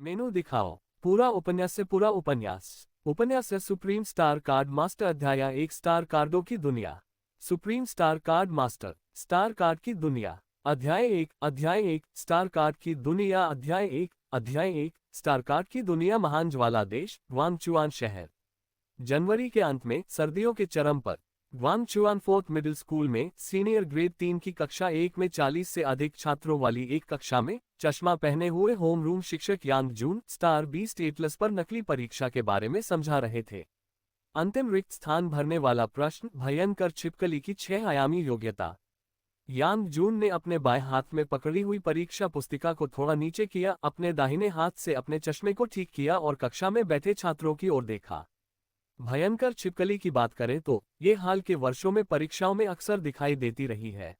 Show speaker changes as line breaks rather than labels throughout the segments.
मेनू दिखाओ। पूरा उपन्यास से पूरा उपन्यास। उपन्यास है सुप्रीम स्टार कार्ड मास्टर अध्याय 1 स्टार कार्डों की दुनिया। Supreme star card master star card की दुनिया। अध्याय 1 स्टार कार्ड की दुनिया। अध्याय 1 स्टार कार्ड की दुनिया। महान ज्वाला देश ग्वांगचुआन शहर। जनवरी के अंत में सर्दियों के चरम पर ग्वांगचुआन फोर्थ मिडिल स्कूल में सीनियर ग्रेड 3 की कक्षा 1 में 40 से अधिक छात्रों वाली एक कक्षा में चश्मा पहने हुए होमरूम शिक्षक यांग जून स्टार बीस्ट एटलस पर नकली परीक्षा के बारे में समझा रहे थे। अंतिम रिक्त स्थान भरने वाला प्रश्न भयंकर छिपकली की 6 आयामी योग्यता। यांग जून ने अपने बाएं हाथ में पकड़ी हुई परीक्षा पुस्तिका को थोड़ा नीचे किया, अपने दाहिने हाथ से अपने चश्मे को ठीक किया और कक्षा में बैठे छात्रों की ओर देखा। भयंकर छिपकली की बात करें तो ये हाल के वर्षों में परीक्षाओं में अक्सर दिखाई देती रही है।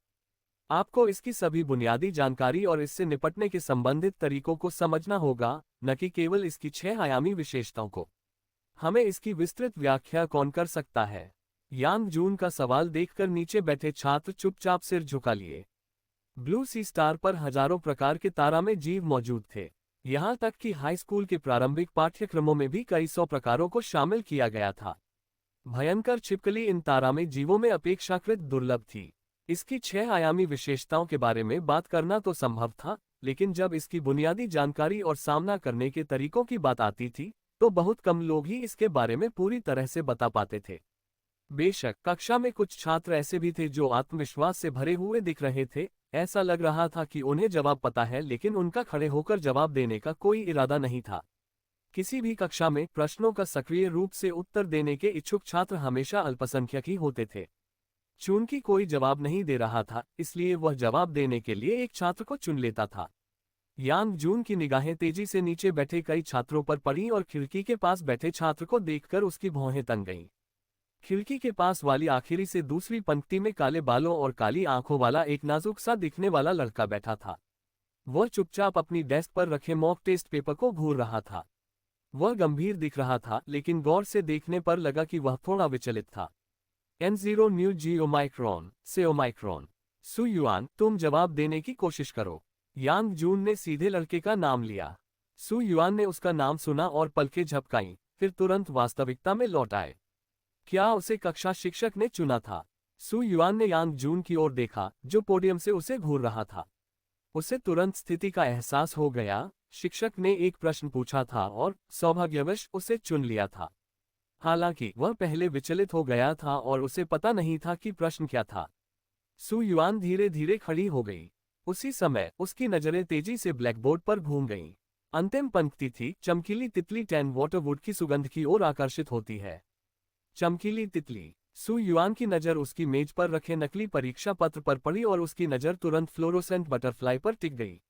आपको इसकी सभी बुनियादी जानकारी और इससे निपटने के संबंधित तरीकों को समझना होगा, न कि केवल इसकी 6 आयामी विशेषताओं को। हमें इसकी विस्तृत व्याख्या कौन कर सकता है? यांग जून का सवाल देखकर नीचे बैठे छात्र चुपचाप सिर झुका लिए। ब्लू सी स्टार पर हजारों प्रकार के तारा में जीव मौजूद थे। यहाँ तक कि हाई स्कूल के प्रारंभिक पाठ्यक्रमों में भी कई 100 प्रकारों को शामिल किया गया था। भयंकर छिपकली इन तारा में जीवों में अपेक्षाकृत दुर्लभ थी। इसकी 6 आयामी विशेषताओं के बारे में बात करना तो संभव था, लेकिन जब इसकी बुनियादी जानकारी और सामना करने के तरीकों की बात आती थी, तो बहुत कम लोग ही इसके बारे में पूरी तरह से बता पाते थे। बेशक कक्षा में कुछ छात्र ऐसे भी थे जो आत्मविश्वास से भरे हुए दिख रहे थे। ऐसा लग रहा था कि उन्हें जवाब पता है, लेकिन उनका खड़े होकर जवाब देने का कोई इरादा नहीं था। किसी भी कक्षा में प्रश्नों का सक्रिय रूप से उत्तर देने के इच्छुक छात्र हमेशा अल्पसंख्यक ही होते थे। चूंकि कोई जवाब नहीं दे रहा था, इसलिए वह जवाब देने के लिए एक छात्र को चुन लेता था। यांग जून की निगाहें तेजी से नीचे बैठे कई छात्रों पर पड़ी और खिड़की के पास बैठे छात्र को देखकर उसकी भौहें तन गईं। खिड़की के पास वाली आखिरी से दूसरी पंक्ति में काले बालों और काली आंखों वाला एक नाजुक सा दिखने वाला लड़का बैठा था। वह चुपचाप अपनी डेस्क पर रखे मॉक टेस्ट पेपर को घूर रहा था। वह गंभीर दिख रहा था, लेकिन गौर से देखने पर लगा कि वह थोड़ा विचलित था। N0 न्यू जी ओमाइक्रोन से ओमाइक्रोन। सु युआन, तुम जवाब देने की कोशिश करो। यांग जून ने सीधे लड़के का नाम लिया। सु युआन ने उसका नाम सुना और पलकें झपकाईं, फिर तुरंत वास्तविकता में लौट आए। क्या उसे कक्षा शिक्षक ने चुना था? सु युआन ने यांग जून की ओर देखा, जो पोडियम से उसे घूर रहा था। उसे तुरंत स्थिति का एहसास हो गया। शिक्षक ने एक प्रश्न पूछा था और सौभाग्यवश उसे चुन लिया था। हालांकि वह पहले विचलित हो गया था और उसे पता नहीं था कि प्रश्न क्या था। सु युआन धीरे धीरे खड़ी हो गई। उसी समय उसकी नजरें तेजी से ब्लैकबोर्ड पर घूम गईं। अंतिम पंक्ति थी, चमकीली तितली 10 वाटरवुड की सुगंध की ओर आकर्षित होती है। चमकीली तितली। सु युआन की नजर उसकी मेज पर रखे नकली परीक्षा पत्र पर पड़ी और उसकी नजर तुरंत फ्लोरोसेंट बटरफ्लाई पर टिक गई।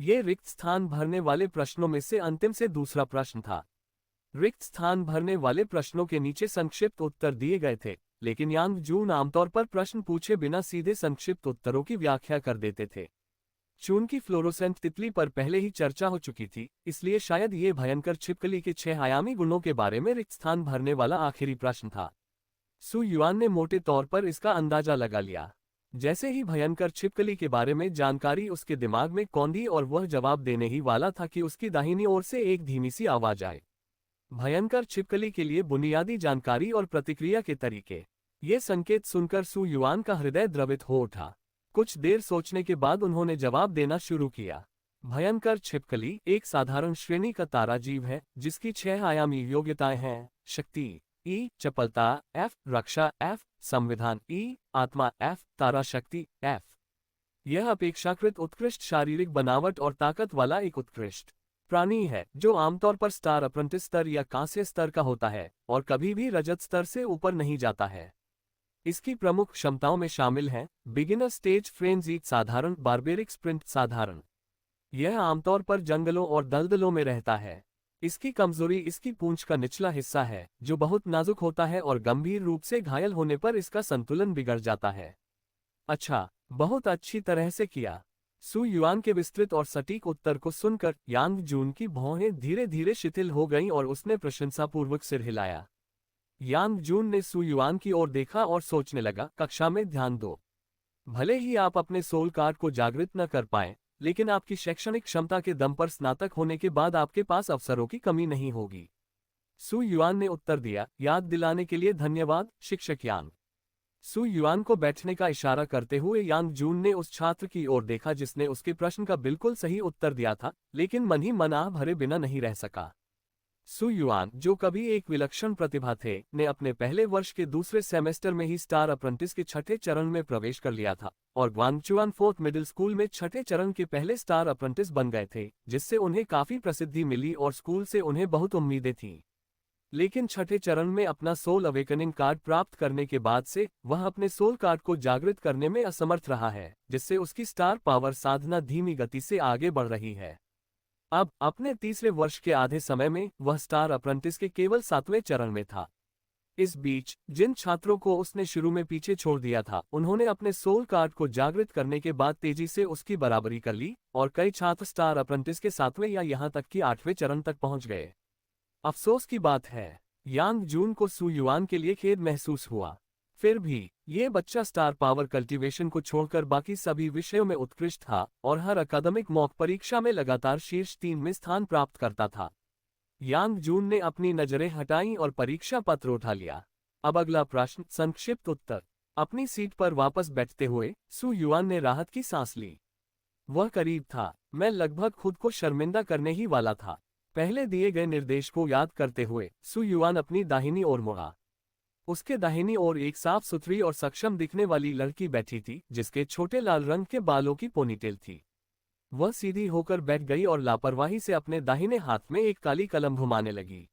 ये रिक्त स्थान भरने वाले प्रश्नों में से अंतिम से दूसरा प्रश्न था। रिक्त स्थान भरने वाले प्रश्नों के नीचे संक्षिप्त उत्तर दिए गए थे, लेकिन यांग जून आमतौर पर प्रश्न पूछे बिना सीधे संक्षिप्त उत्तरों की व्याख्या कर देते थे। चूंकि फ्लोरोसेंट तितली पर पहले ही चर्चा हो चुकी थी, इसलिए शायद ये भयंकर छिपकली के 6 आयामी गुणों के बारे में रिक्त स्थान भरने वाला आखिरी प्रश्न था। सु युआन ने मोटे तौर पर इसका अंदाजा लगा लिया। जैसे ही भयंकर छिपकली के बारे में जानकारी उसके दिमाग में कौंधी और वह जवाब देने ही वाला था कि उसकी दाहिनी ओर से एक धीमी सी आवाज आए। भयंकर छिपकली के लिए बुनियादी जानकारी और प्रतिक्रिया के तरीके। ये संकेत सुनकर सु युआन का हृदय द्रवित हो उठा। कुछ देर सोचने के बाद उन्होंने जवाब देना शुरू किया। भयंकर छिपकली एक साधारण श्रेणी का तारा जीव है, जिसकी 6 आयामी योग्यताएं हैं। शक्ति E, चपलता F, रक्षा F, संविधान E, आत्मा F, तारा शक्ति F। यह अपेक्षाकृत उत्कृष्ट शारीरिक बनावट और ताकत वाला एक उत्कृष्ट प्राणी है, जो आमतौर पर स्टार अप्रेंटिस स्तर या कांस्य स्तर का होता है और कभी भी रजत स्तर से ऊपर नहीं जाता है। इसकी प्रमुख क्षमताओं में शामिल हैं बिगिनर स्टेज फ्रेंजी साधारण, बारबेरिक स्प्रिंट साधारण। यह आमतौर पर जंगलों और दलदलों में रहता है। इसकी कमजोरी इसकी पूंछ का निचला हिस्सा है, जो बहुत नाजुक होता है और गंभीर रूप से घायल होने पर इसका संतुलन बिगड़ जाता है। अच्छा, बहुत अच्छी तरह से किया। सु युआन के विस्तृत और सटीक उत्तर को सुनकर यांग जून की भौहें धीरे धीरे शिथिल हो गईं और उसने प्रशंसापूर्वक सिर हिलाया। यांग जून ने सु युआन की ओर देखा और सोचने लगा, कक्षा में ध्यान दो। भले ही आप अपने सोल कार्ड को जागृत न कर पाएं, लेकिन आपकी शैक्षणिक क्षमता के दम पर स्नातक होने के बाद आपके पास अवसरों की कमी नहीं होगी। सु युआन ने उत्तर दिया, याद दिलाने के लिए धन्यवाद, शिक्षक यांग। सु युआन को बैठने का इशारा करते हुए यांग जून ने उस छात्र की ओर देखा जिसने उसके प्रश्न का बिल्कुल सही उत्तर दिया था, लेकिन मन ही मन आह भरे बिना नहीं रह सका। सु युआन, जो कभी एक विलक्षण प्रतिभा थे, ने अपने पहले वर्ष के दूसरे सेमेस्टर में ही स्टार अप्रेंटिस के छठे चरण में प्रवेश कर लिया था और ग्वांगचुआन फोर्थ मिडिल स्कूल में छठे चरण के पहले स्टार अप्रेंटिस बन गए थे, जिससे उन्हें काफी प्रसिद्धि मिली और स्कूल से उन्हें बहुत उम्मीदें थीं। लेकिन छठे चरण में अपना सोल अवेकनिंग कार्ड प्राप्त करने के बाद से वह अपने सोल कार्ड को जागृत करने में असमर्थ रहा है, जिससे उसकी स्टार पावर साधना धीमी गति से आगे बढ़ रही है। अब अपने तीसरे वर्ष के आधे समय में वह स्टार अप्रेंटिस के केवल 7वें चरण में था। इस बीच जिन छात्रों को उसने शुरू में पीछे छोड़ दिया था, उन्होंने अपने सोल कार्ड को जागृत करने के बाद तेजी से उसकी बराबरी कर ली और कई छात्र स्टार अप्रेंटिस के 7वें या यहाँ तक कि 8वें चरण तक पहुंच गए। अफसोस की बात है, यांग जून को सु युआन के लिए खेद महसूस हुआ। फिर भी ये बच्चा स्टार पावर कल्टीवेशन को छोड़कर बाकी सभी विषयों में उत्कृष्ट था और हर अकादमिक मॉक परीक्षा में लगातार शीर्ष 3 में स्थान प्राप्त करता था। यांग जून ने अपनी नजरें हटाईं और परीक्षा पत्र उठा लिया। अब अगला प्रश्न, संक्षिप्त उत्तर। अपनी सीट पर वापस बैठते हुए सु युआन ने राहत की सांस ली। वह करीब था, मैं लगभग खुद को शर्मिंदा करने ही वाला था। पहले दिए गए निर्देश को याद करते हुए सु युआन अपनी दाहिनी ओर मुड़ा। उसके दाहिनी ओर एक साफ सुथरी और सक्षम दिखने वाली लड़की बैठी थी, जिसके छोटे लाल रंग के बालों की पोनीटेल थी। वह सीधी होकर बैठ गई और लापरवाही से अपने दाहिने हाथ में एक काली कलम घुमाने लगी।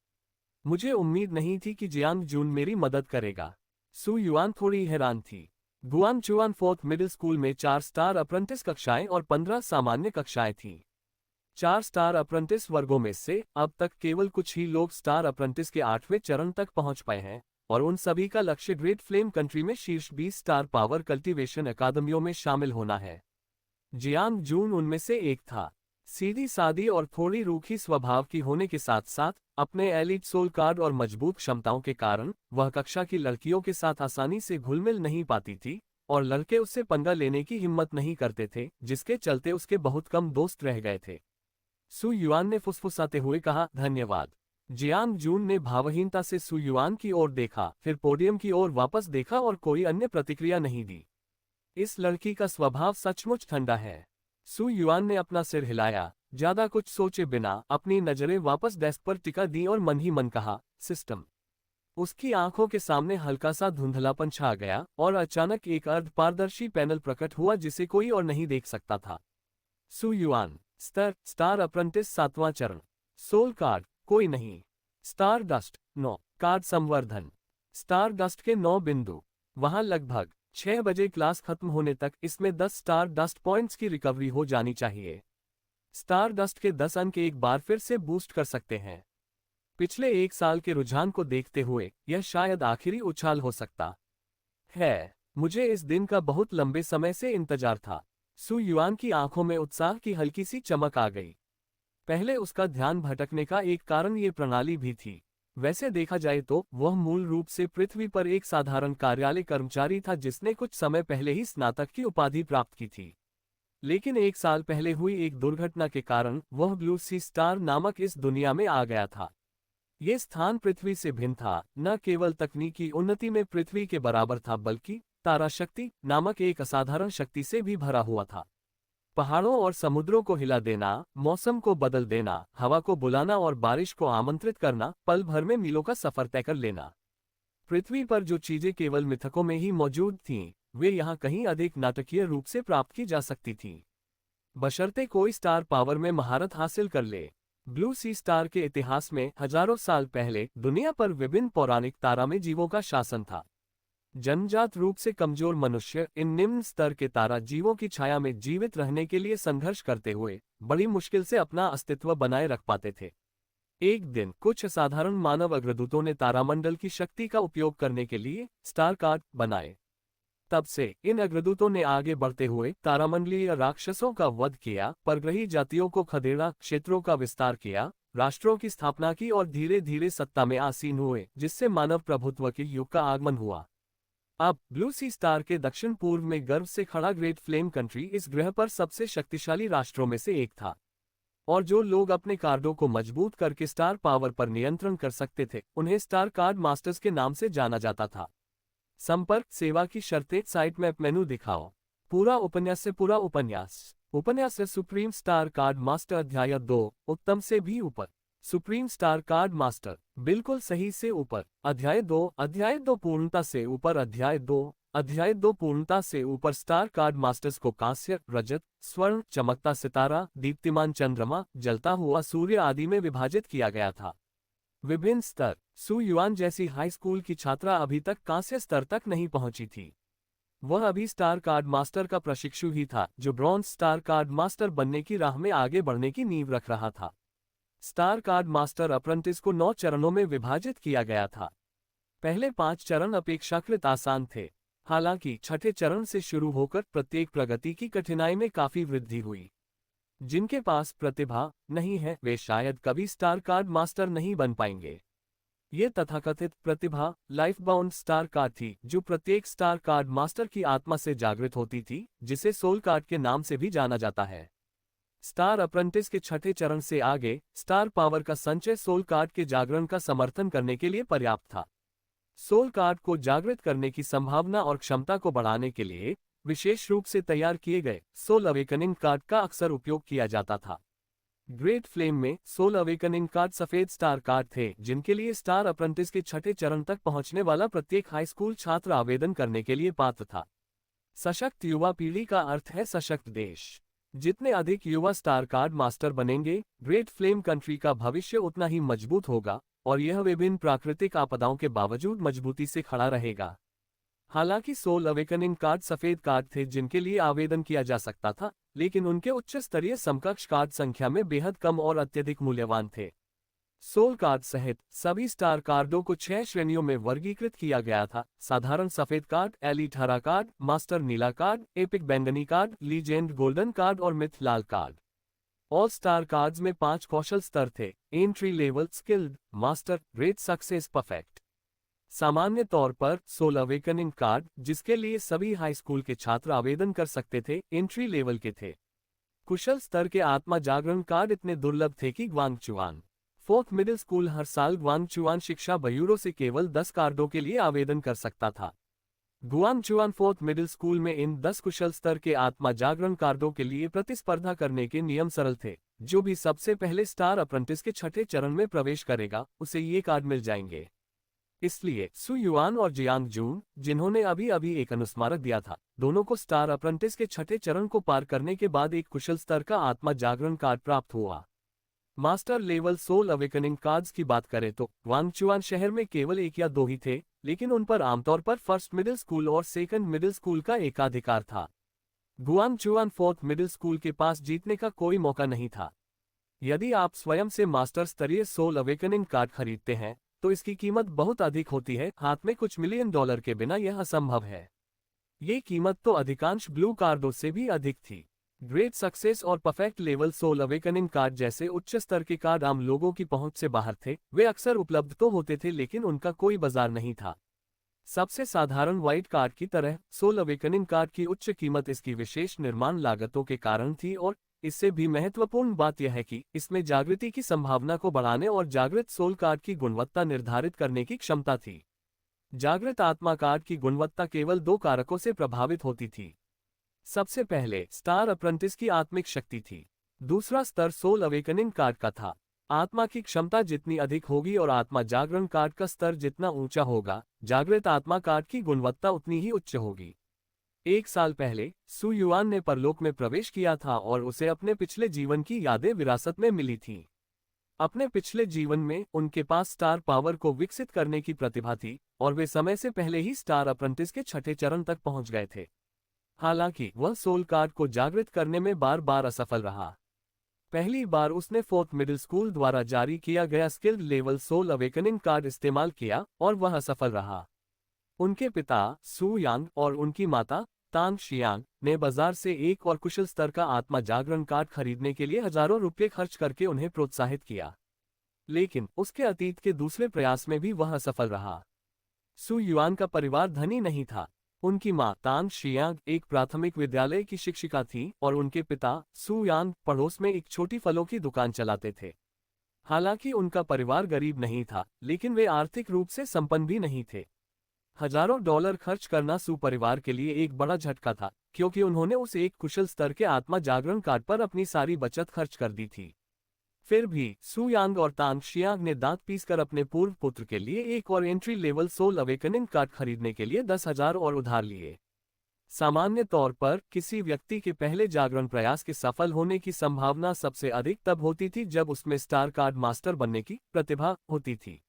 मुझे उम्मीद नहीं थी कि जियांग जून मेरी मदद करेगा। सु युआन थोड़ी हैरान थी। गुआंगचुआन फोर्थ मिडिल स्कूल में 4 स्टार अप्रेंटिस कक्षाएं और 15 सामान्य कक्षाएं थीं। 4 स्टार अप्रेंटिस वर्गों में से अब तक केवल कुछ ही लोग स्टार अप्रेंटिस के 8वें चरण तक पहुंच पाए हैं और उन सभी का लक्ष्य ग्रेट फ्लेम कंट्री में शीर्ष 20 स्टार पावर कल्टीवेशन अकादमियों में शामिल होना है। जियांग जून उनमें से एक था। सीधी सादी और थोड़ी रूखी स्वभाव की होने के साथ साथ अपने एलिट सोल कार्ड और मजबूत क्षमताओं के कारण वह कक्षा की लड़कियों के साथ आसानी से घुल-मिल नहीं पाती थी और लड़के उससे पंगा लेने की हिम्मत नहीं करते थे, जिसके चलते उसके बहुत कम दोस्त रह गए थे। सु युआन ने फुसफुसाते हुए कहा, धन्यवाद। जियांग जून ने भावहीनता से सु युआन की ओर देखा, फिर पोडियम की ओर वापस देखा और कोई अन्य प्रतिक्रिया नहीं दी। इस लड़की का स्वभाव सचमुच ठंडा है। सु युआन ने अपना सिर हिलाया, ज्यादा कुछ सोचे बिना अपनी नजरें वापस डेस्क पर टिका दी और मन ही मन कहा, सिस्टम। उसकी आंखों के सामने हल्का सा धुंधलापन छा गया और अचानक एक अर्धपारदर्शी पैनल प्रकट हुआ जिसे कोई और नहीं देख सकता था। सु युआन, स्तर, स्टार अप्रेंटिस 7वां चरण। सोल कार्ड, कोई नहीं। Star dust, 9। कार्ड संवर्धन, स्टार डस्ट के 9 बिंदु। वहां लगभग 6 बजे क्लास खत्म होने तक इसमें 10 स्टार डस्ट पॉइंट्स की रिकवरी हो जानी चाहिए। स्टार डस्ट के 10 अंक एक बार फिर से बूस्ट कर सकते हैं। पिछले 1 साल के रुझान को देखते हुए यह शायद आखिरी उछाल हो सकता है। मुझे इस दिन का बहुत लंबे समय से इंतजार था। सु युआन की आंखों में उत्साह की हल्की सी चमक आ गई। पहले उसका ध्यान भटकने का एक कारण ये प्रणाली भी थी। वैसे देखा जाए तो वह मूल रूप से पृथ्वी पर एक साधारण कार्यालय कर्मचारी था जिसने कुछ समय पहले ही स्नातक की उपाधि प्राप्त की थी। लेकिन 1 साल पहले हुई एक दुर्घटना के कारण वह ब्लू सी स्टार नामक इस दुनिया में आ गया था। ये स्थान पृथ्वी से भिन्न था, न केवल तकनीकी उन्नति में पृथ्वी के बराबर था बल्कि तारा शक्ति नामक एक असाधारण शक्ति से भी भरा हुआ था। पहाड़ों और समुद्रों को हिला देना, मौसम को बदल देना, हवा को बुलाना और बारिश को आमंत्रित करना, पल भर में मीलों का सफर तय कर लेना। पृथ्वी पर जो चीजें केवल मिथकों में ही मौजूद थीं, वे यहाँ कहीं अधिक नाटकीय रूप से प्राप्त की जा सकती थीं। बशर्ते कोई स्टार पावर में महारत हासिल कर ले। ब्लू सी स्टार के इतिहास में हजारों साल पहले दुनिया पर विभिन्न पौराणिक तारा में जीवों का शासन था। जन्मजात रूप से कमजोर मनुष्य इन निम्न स्तर के तारा जीवों की छाया में जीवित रहने के लिए संघर्ष करते हुए बड़ी मुश्किल से अपना अस्तित्व बनाए रख पाते थे। एक दिन कुछ असाधारण मानव अग्रदूतों ने तारामंडल की शक्ति का उपयोग करने के लिए स्टार कार्ड बनाए। तब से इन अग्रदूतों ने आगे बढ़ते हुए तारामंडलीय राक्षसों का वध किया, परग्रही जातियों को खदेड़ा, क्षेत्रों का विस्तार किया, राष्ट्रों की स्थापना की और धीरे धीरे सत्ता में आसीन हुए, जिससे मानव प्रभुत्व के युग का आगमन हुआ। अब ब्लू सी स्टार के दक्षिण पूर्व में गर्व से खड़ा ग्रेट फ्लेम कंट्री इस ग्रह पर सबसे शक्तिशाली राष्ट्रों में से एक था, और जो लोग अपने कार्डों को मजबूत करके स्टार पावर पर नियंत्रण कर सकते थे उन्हें स्टार कार्ड मास्टर्स के नाम से जाना जाता था। संपर्क सेवा की शर्तें, साइट मैप मेनू दिखाओ। पूरा उपन्यास उपन्यास सुप्रीम स्टार कार्ड मास्टर अध्याय 2, उत्तम से भी ऊपर। सुप्रीम स्टार कार्ड मास्टर, बिल्कुल सही से ऊपर। अध्याय 2 पूर्णता से ऊपर। अध्याय 2 पूर्णता से ऊपर। स्टार कार्ड मास्टर्स को कांस्य, रजत, स्वर्ण, चमकता सितारा, दीप्तिमान चंद्रमा, जलता हुआ सूर्य आदि में विभाजित किया गया था। विभिन्न स्तर। सु युआन जैसी हाई स्कूल की छात्रा अभी तक कांस्य स्तर तक नहीं पहुंची थी। वह अभी स्टार कार्ड मास्टर का प्रशिक्षु ही था जो ब्रॉन्ज स्टार कार्ड मास्टर बनने की राह में आगे बढ़ने की नींव रख रहा था। स्टार कार्ड मास्टर अप्रेंटिस को 9 चरणों में विभाजित किया गया था। पहले 5 चरण अपेक्षाकृत आसान थे, हालांकि छठे चरण से शुरू होकर प्रत्येक प्रगति की कठिनाई में काफी वृद्धि हुई। जिनके पास प्रतिभा नहीं है वे शायद कभी स्टार कार्ड मास्टर नहीं बन पाएंगे। ये तथाकथित प्रतिभा लाइफ बाउंड स्टार कार्ड थी जो प्रत्येक स्टार कार्ड मास्टर की आत्मा से जागृत होती थी, जिसे सोल कार्ड के नाम से भी जाना जाता है। स्टार अप्रेंटिस के छठे चरण से आगे स्टार पावर का संचय सोल कार्ड के जागरण का समर्थन करने के लिए पर्याप्त था। सोल कार्ड को जागृत करने की संभावना और क्षमता को बढ़ाने के लिए विशेष रूप से तैयार किए गए सोल अवेकनिंग कार्ड का अक्सर उपयोग किया जाता था। ग्रेट फ्लेम में सोल अवेकनिंग कार्ड सफेद स्टार कार्ड थे जिनके लिए स्टार अप्रेंटिस के छठे चरण तक पहुंचने वाला प्रत्येक हाई स्कूल छात्र आवेदन करने के लिए पात्र था। सशक्त युवा पीढ़ी का अर्थ है सशक्त देश। जितने अधिक युवा स्टार कार्ड मास्टर बनेंगे, ग्रेट फ्लेम कंट्री का भविष्य उतना ही मजबूत होगा और यह विभिन्न प्राकृतिक आपदाओं के बावजूद मजबूती से खड़ा रहेगा। हालांकि सोल अवेकनिंग कार्ड सफेद कार्ड थे जिनके लिए आवेदन किया जा सकता था, लेकिन उनके उच्च स्तरीय समकक्ष कार्ड संख्या में बेहद कम और अत्यधिक मूल्यवान थे। सोल कार्ड सहित सभी स्टार कार्डों को 6 श्रेणियों में वर्गीकृत किया गया था: साधारण सफेद कार्ड, एलीट हरा कार्ड, मास्टर नीला कार्ड, एपिक बैंगनी कार्ड, लीजेंड गोल्डन कार्ड और मिथ लाल कार्ड। ऑल स्टार कार्ड्स में 5 कौशल स्तर थे: entry level, skilled, master, great success, perfect. सामान्य तौर पर सोल अवेकनिंग कार्ड, जिसके लिए सभी हाई स्कूल के छात्र आवेदन कर सकते थे, एंट्री लेवल के थे। कुशल स्तर के आत्मा जागरण कार्ड इतने दुर्लभ थे कि ग्वांगचुआन फोर्थ मिडिल स्कूल हर साल ग्वांगचुआन शिक्षा ब्यूरो से केवल 10 कार्डों के लिए आवेदन कर सकता था। ग्वांगचुआन फोर्थ मिडिल स्कूल में इन 10 कुशल स्तर के आत्मा जागरण कार्डों के लिए प्रतिस्पर्धा करने के नियम सरल थे। जो भी सबसे पहले स्टार अप्रेंटिस के छठे चरण में प्रवेश करेगा उसे ये कार्ड मिल जाएंगे। इसलिए सु युआन और जियांग जून, जिन्होंने अभी अभी एक अनुस्मारक दिया था, दोनों को स्टार अप्रेंटिस के छठे चरण को पार करने के बाद एक कुशल स्तर का आत्मा जागरण कार्ड प्राप्त हुआ। Master level soul awakening cards की बात करें तो ग्वांगचुआन शहर में केवल 1 या 2 ही थे, लेकिन उन पर आमतौर पर फर्स्ट मिडिल स्कूल और सेकंड मिडिल स्कूल का एकाधिकार था। ग्वांगचुआन फोर्थ मिडिल स्कूल के पास जीतने का कोई मौका नहीं था। यदि आप स्वयं से मास्टर स्तरीय सोल अवेकनिंग कार्ड खरीदते हैं तो इसकी कीमत बहुत अधिक होती है। हाथ में कुछ मिलियन डॉलर के बिना यह असंभव है। ये कीमत तो अधिकांश ब्लू कार्डों से भी अधिक थी। ग्रेट सक्सेस और perfect level soul awakening card जैसे उच्च स्तर के कार्ड आम लोगों की पहुंच से बाहर थे। वे अक्सर उपलब्ध तो होते थे लेकिन उनका कोई बाजार नहीं था। सबसे साधारण व्हाइट कार्ड की तरह सोल अवेकनिंग कार्ड की उच्च कीमत इसकी विशेष निर्माण लागतों के कारण थी, और इससे भी महत्वपूर्ण बात यह है कि इसमें जागृति की संभावना को बढ़ाने और जागृत सोल कार्ड की गुणवत्ता निर्धारित करने की क्षमता थी। जागृत आत्मा कार्ड की गुणवत्ता केवल 2 कारकों से प्रभावित होती थी। सबसे पहले स्टार अप्रेंटिस की आत्मिक शक्ति थी। दूसरा स्तर सोल अवेकनिंग कार्ड का था। आत्मा की क्षमता जितनी अधिक होगी और आत्मा जागरण कार्ड का स्तर जितना ऊंचा होगा, जागृत आत्मा कार्ड की गुणवत्ता उतनी ही उच्च होगी। 1 साल पहले सु युआन ने परलोक में प्रवेश किया था और उसे अपने पिछले जीवन की यादें विरासत में मिली थीं। अपने पिछले जीवन में उनके पास स्टार पावर को विकसित करने की प्रतिभा थी और वे समय से पहले ही स्टार अप्रेंटिस के छठे चरण तक पहुंच गए थे। हालांकि वह सोल कार्ड को जागृत करने में बार बार असफल रहा। पहली बार उसने फोर्थ मिडिल स्कूल द्वारा जारी किया गया skilled level soul awakening card इस्तेमाल किया और वह असफल रहा। उनके पिता सु यांग और उनकी माता तांग शियांग ने बाजार से एक और कुशल स्तर का आत्मा जागरण कार्ड खरीदने के लिए हजारों रुपये खर्च करके उन्हें प्रोत्साहित किया, लेकिन उसके अतीत के दूसरे प्रयास में भी वह असफल रहा। सु युआन का परिवार धनी नहीं था। उनकी मां तांग शियांग एक प्राथमिक विद्यालय की शिक्षिका थी और उनके पिता सु यांग पड़ोस में एक छोटी फलों की दुकान चलाते थे। हालांकि उनका परिवार गरीब नहीं था, लेकिन वे आर्थिक रूप से संपन्न भी नहीं थे। हजारों डॉलर खर्च करना सु परिवार के लिए एक बड़ा झटका था, क्योंकि उन्होंने उस एक कुशल स्तर के आत्मा जागरण कार्ड पर अपनी सारी बचत खर्च कर दी थी। फिर भी सु यांग और तांग शियांग ने दांत पीसकर अपने पूर्व पुत्र के लिए एक और entry level soul awakening card खरीदने के लिए 10,000 और उधार लिए। सामान्य तौर पर किसी व्यक्ति के पहले जागरण प्रयास के सफल होने की संभावना सबसे अधिक तब होती थी जब उसमें स्टार कार्ड मास्टर बनने की प्रतिभा होती थी।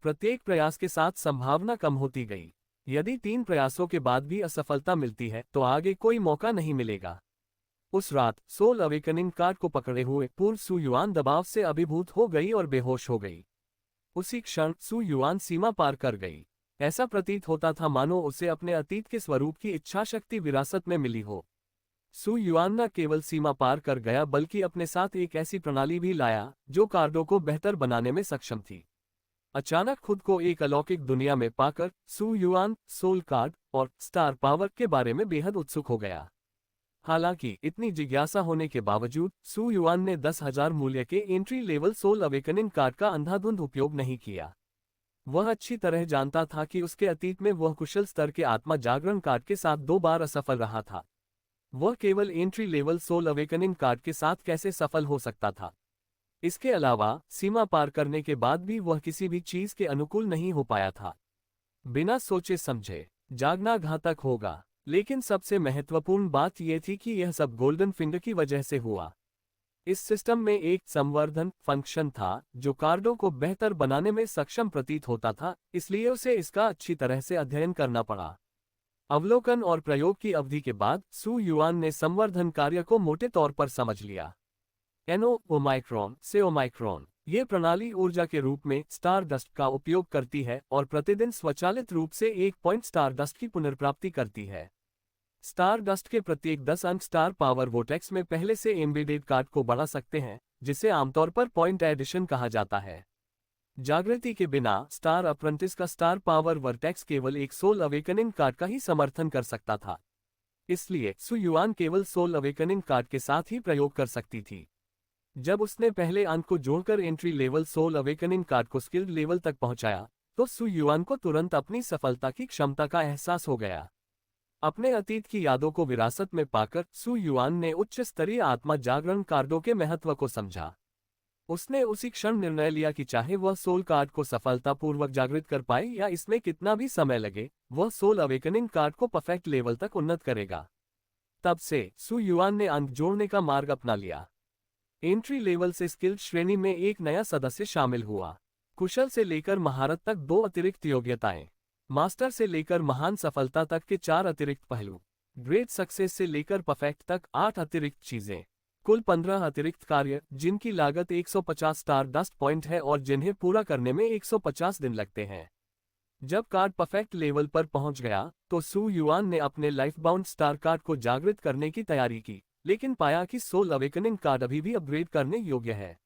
प्रत्येक प्रयास के साथ संभावना कम होती गई। यदि 3 प्रयासों के बाद भी असफलता मिलती है तो आगे कोई मौका नहीं मिलेगा। उस रात सोल अवेकनिंग कार्ड को पकड़े हुए पूर्व सु युआन दबाव से अभिभूत हो गई और बेहोश हो गई। उसी क्षण सु युआन सीमा पार कर गई। ऐसा प्रतीत होता था मानो उसे अपने अतीत के स्वरूप की इच्छाशक्ति विरासत में मिली हो। सु युआन न केवल सीमा पार कर गया बल्कि अपने साथ एक ऐसी प्रणाली भी लाया जो कार्डों को बेहतर बनाने में सक्षम थी। अचानक खुद को एक अलौकिक दुनिया में पाकर सु युआन सोल कार्ड और स्टार पावर के बारे में बेहद उत्सुक हो गया। हालांकि इतनी जिज्ञासा होने के बावजूद सु युआन ने 10,000 मूल्य के entry level soul awakening card का अंधाधुंध उपयोग नहीं किया। वह अच्छी तरह जानता था कि उसके अतीत में वह कुशल स्तर के आत्मा जागरण कार्ड के साथ 2 बार असफल रहा था। वह केवल entry level soul awakening card के साथ कैसे सफल हो सकता था। इसके अलावा सीमा पार करने के बाद भी वह किसी भी चीज के अनुकूल नहीं हो पाया था। बिना सोचे समझे जागना घातक होगा, लेकिन सबसे महत्वपूर्ण बात यह थी कि यह सब गोल्डन फिंगर की वजह से हुआ। इस सिस्टम में एक संवर्धन फंक्शन था जो कार्डों को बेहतर बनाने में सक्षम प्रतीत होता था, इसलिए उसे इसका अच्छी तरह से अध्ययन करना पड़ा। अवलोकन और प्रयोग की अवधि के बाद सु युआन ने संवर्धन कार्य को मोटे तौर पर समझ लिया। एनो ओमाइक्रोन से ओमाइक्रोन ये प्रणाली ऊर्जा के रूप में स्टार डस्ट का उपयोग करती है और प्रतिदिन स्वचालित रूप से 1 पॉइंट स्टार डस्ट की पुनर्प्राप्ति करती है। स्टार डस्ट के प्रत्येक 10 अंक स्टार पावर वोटेक्स में पहले से एम्बेडेड कार्ड को बढ़ा सकते हैं, जिसे आमतौर पर पॉइंट एडिशन कहा जाता है। जागृति के बिना स्टार अप्रेंटिस का स्टार पावर वर्टेक्स केवल एक सोल अवेकनिंग कार्ड का ही समर्थन कर सकता था। इसलिए सु युआन केवल सोल अवेकनिंग कार्ड के साथ ही प्रयोग कर सकती थी। जब उसने पहले अंक को जोड़कर entry level soul awakening card को स्किल्ड लेवल तक पहुंचाया, तो सु युआन को तुरंत अपनी सफलता की क्षमता का एहसास हो गया। अपने अतीत की यादों को विरासत में पाकर सु युआन ने उच्च स्तरीय आत्मा जागरण कार्डों के महत्व को समझा। उसने उसी क्षण निर्णय लिया कि चाहे वह सोल कार्ड को सफलतापूर्वक जागृत कर पाए या इसमें कितना भी समय लगे, वह सोल अवेकनिंग कार्ड को परफेक्ट लेवल तक उन्नत करेगा। तब से सु युआन ने अंक जोड़ने का मार्ग अपना लिया। एंट्री लेवल से स्किल्ड श्रेणी में एक नया सदस्य शामिल हुआ। कुशल से लेकर महारत तक 2 अतिरिक्त योग्यताएं, मास्टर से लेकर महान सफलता तक के 4 अतिरिक्त पहलू, ग्रेट सक्सेस से लेकर परफेक्ट तक 8 अतिरिक्त चीजें, कुल 15 अतिरिक्त कार्य जिनकी लागत 150 स्टार डस्ट पॉइंट है और जिन्हें पूरा करने में 150 दिन लगते हैं। जब कार्ड परफेक्ट लेवल पर पहुंच गया तो सु युआन ने अपने लाइफ बाउंड स्टार कार्ड को जागृत करने की तैयारी की, लेकिन पाया कि सोल अवेकनिंग कार्ड अभी भी अपग्रेड करने योग्य है।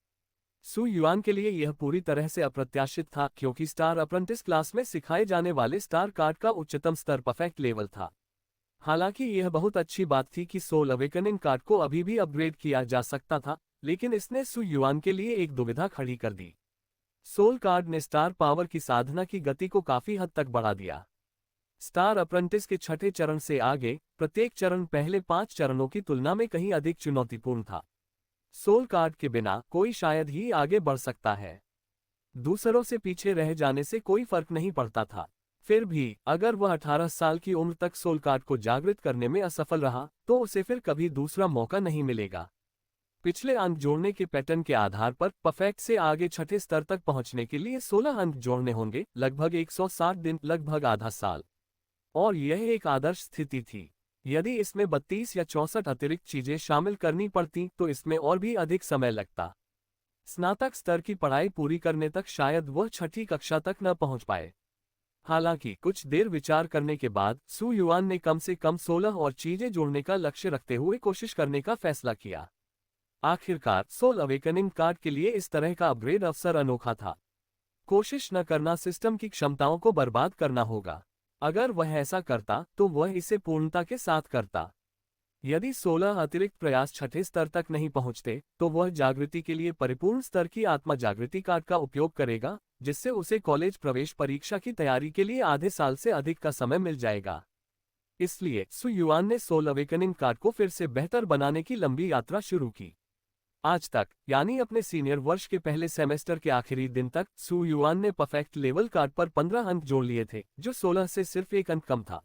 सु युआन के लिए यह पूरी तरह से अप्रत्याशित था, क्योंकि स्टार अप्रेंटिस क्लास में सिखाए जाने वाले स्टार कार्ड का उच्चतम स्तर परफेक्ट लेवल था। हालांकि यह बहुत अच्छी बात थी कि सोल अवेकनिंग कार्ड को अभी भी अपग्रेड किया जा सकता था, लेकिन इसने सु युआन के लिए एक दुविधा खड़ी कर दी। सोल कार्ड ने स्टार पावर की साधना की गति को काफी हद तक बढ़ा दिया। स्टार अप्रेंटिस के छठे चरण से आगे प्रत्येक चरण पहले 5 चरणों की तुलना में कहीं अधिक चुनौतीपूर्ण था। सोल कार्ड के बिना कोई शायद ही आगे बढ़ सकता है। दूसरों से पीछे रह जाने से कोई फर्क नहीं पड़ता था। फिर भी अगर वह 18 साल की उम्र तक सोल कार्ड को जागृत करने में असफल रहा तो उसे फिर कभी दूसरा मौका नहीं मिलेगा। पिछले अंक जोड़ने के पैटर्न के आधार पर परफेक्ट से आगे छठे स्तर तक पहुंचने के लिए 16 अंक जोड़ने होंगे, लगभग 160 दिन, लगभग आधा साल। और यह एक आदर्श स्थिति थी। यदि इसमें 32 या 64 अतिरिक्त चीजें शामिल करनी पड़ती तो इसमें और भी अधिक समय लगता। स्नातक स्तर की पढ़ाई पूरी करने तक शायद वह छठी कक्षा तक न पहुंच पाए। हालांकि कुछ देर विचार करने के बाद सु युआन ने कम से कम 16 और चीजें जोड़ने का लक्ष्य रखते हुए कोशिश करने का फैसला किया। आखिरकार सोल अवेकनिंग कार्ड के लिए इस तरह का अपग्रेड अवसर अनोखा था। कोशिश न करना सिस्टम की क्षमताओं को बर्बाद करना होगा। अगर वह ऐसा करता तो वह इसे पूर्णता के साथ करता। यदि 16 अतिरिक्त प्रयास छठे स्तर तक नहीं पहुंचते, तो वह जागृति के लिए परिपूर्ण स्तर की आत्मा जागृति कार्ड का उपयोग करेगा, जिससे उसे कॉलेज प्रवेश परीक्षा की तैयारी के लिए आधे साल से अधिक का समय मिल जाएगा। इसलिए सु युआन ने सोल अवेकनिंग कार्ड को फिर से बेहतर बनाने की लंबी यात्रा शुरू की। आज तक, यानी अपने सीनियर वर्ष के पहले सेमेस्टर के आखिरी दिन तक, सु युआन ने परफेक्ट लेवल कार्ड पर 15 अंक जोड़ लिए थे, जो 16 से सिर्फ 1 अंक कम था।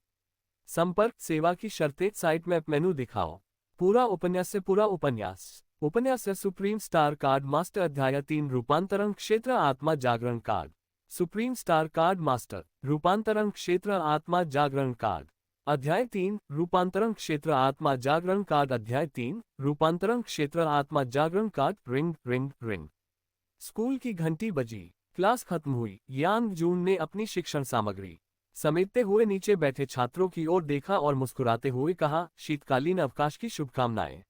संपर्क सेवा की शर्तें साइट मैप मेनू दिखाओ। पूरा उपन्यास से पूरा उपन्यास से सुप्रीम स्टार कार्ड मास्टर अध्याय 3 रूपांतरण क्षेत्र आत्मा जागरण card. Supreme star card master रूपांतरण क्षेत्र आत्मा जागरण कार्ड। अध्याय 3 रूपांतरण क्षेत्र आत्मा जागरण कार्ड। अध्याय 3 रूपांतरण क्षेत्र आत्मा जागरण card. Ring ring ring. School की घंटी बजी। क्लास खत्म हुई। यांग जून ने अपनी शिक्षण सामग्री समेटते हुए नीचे बैठे छात्रों की ओर देखा और मुस्कुराते हुए कहा, शीतकालीन अवकाश की शुभकामनाएं।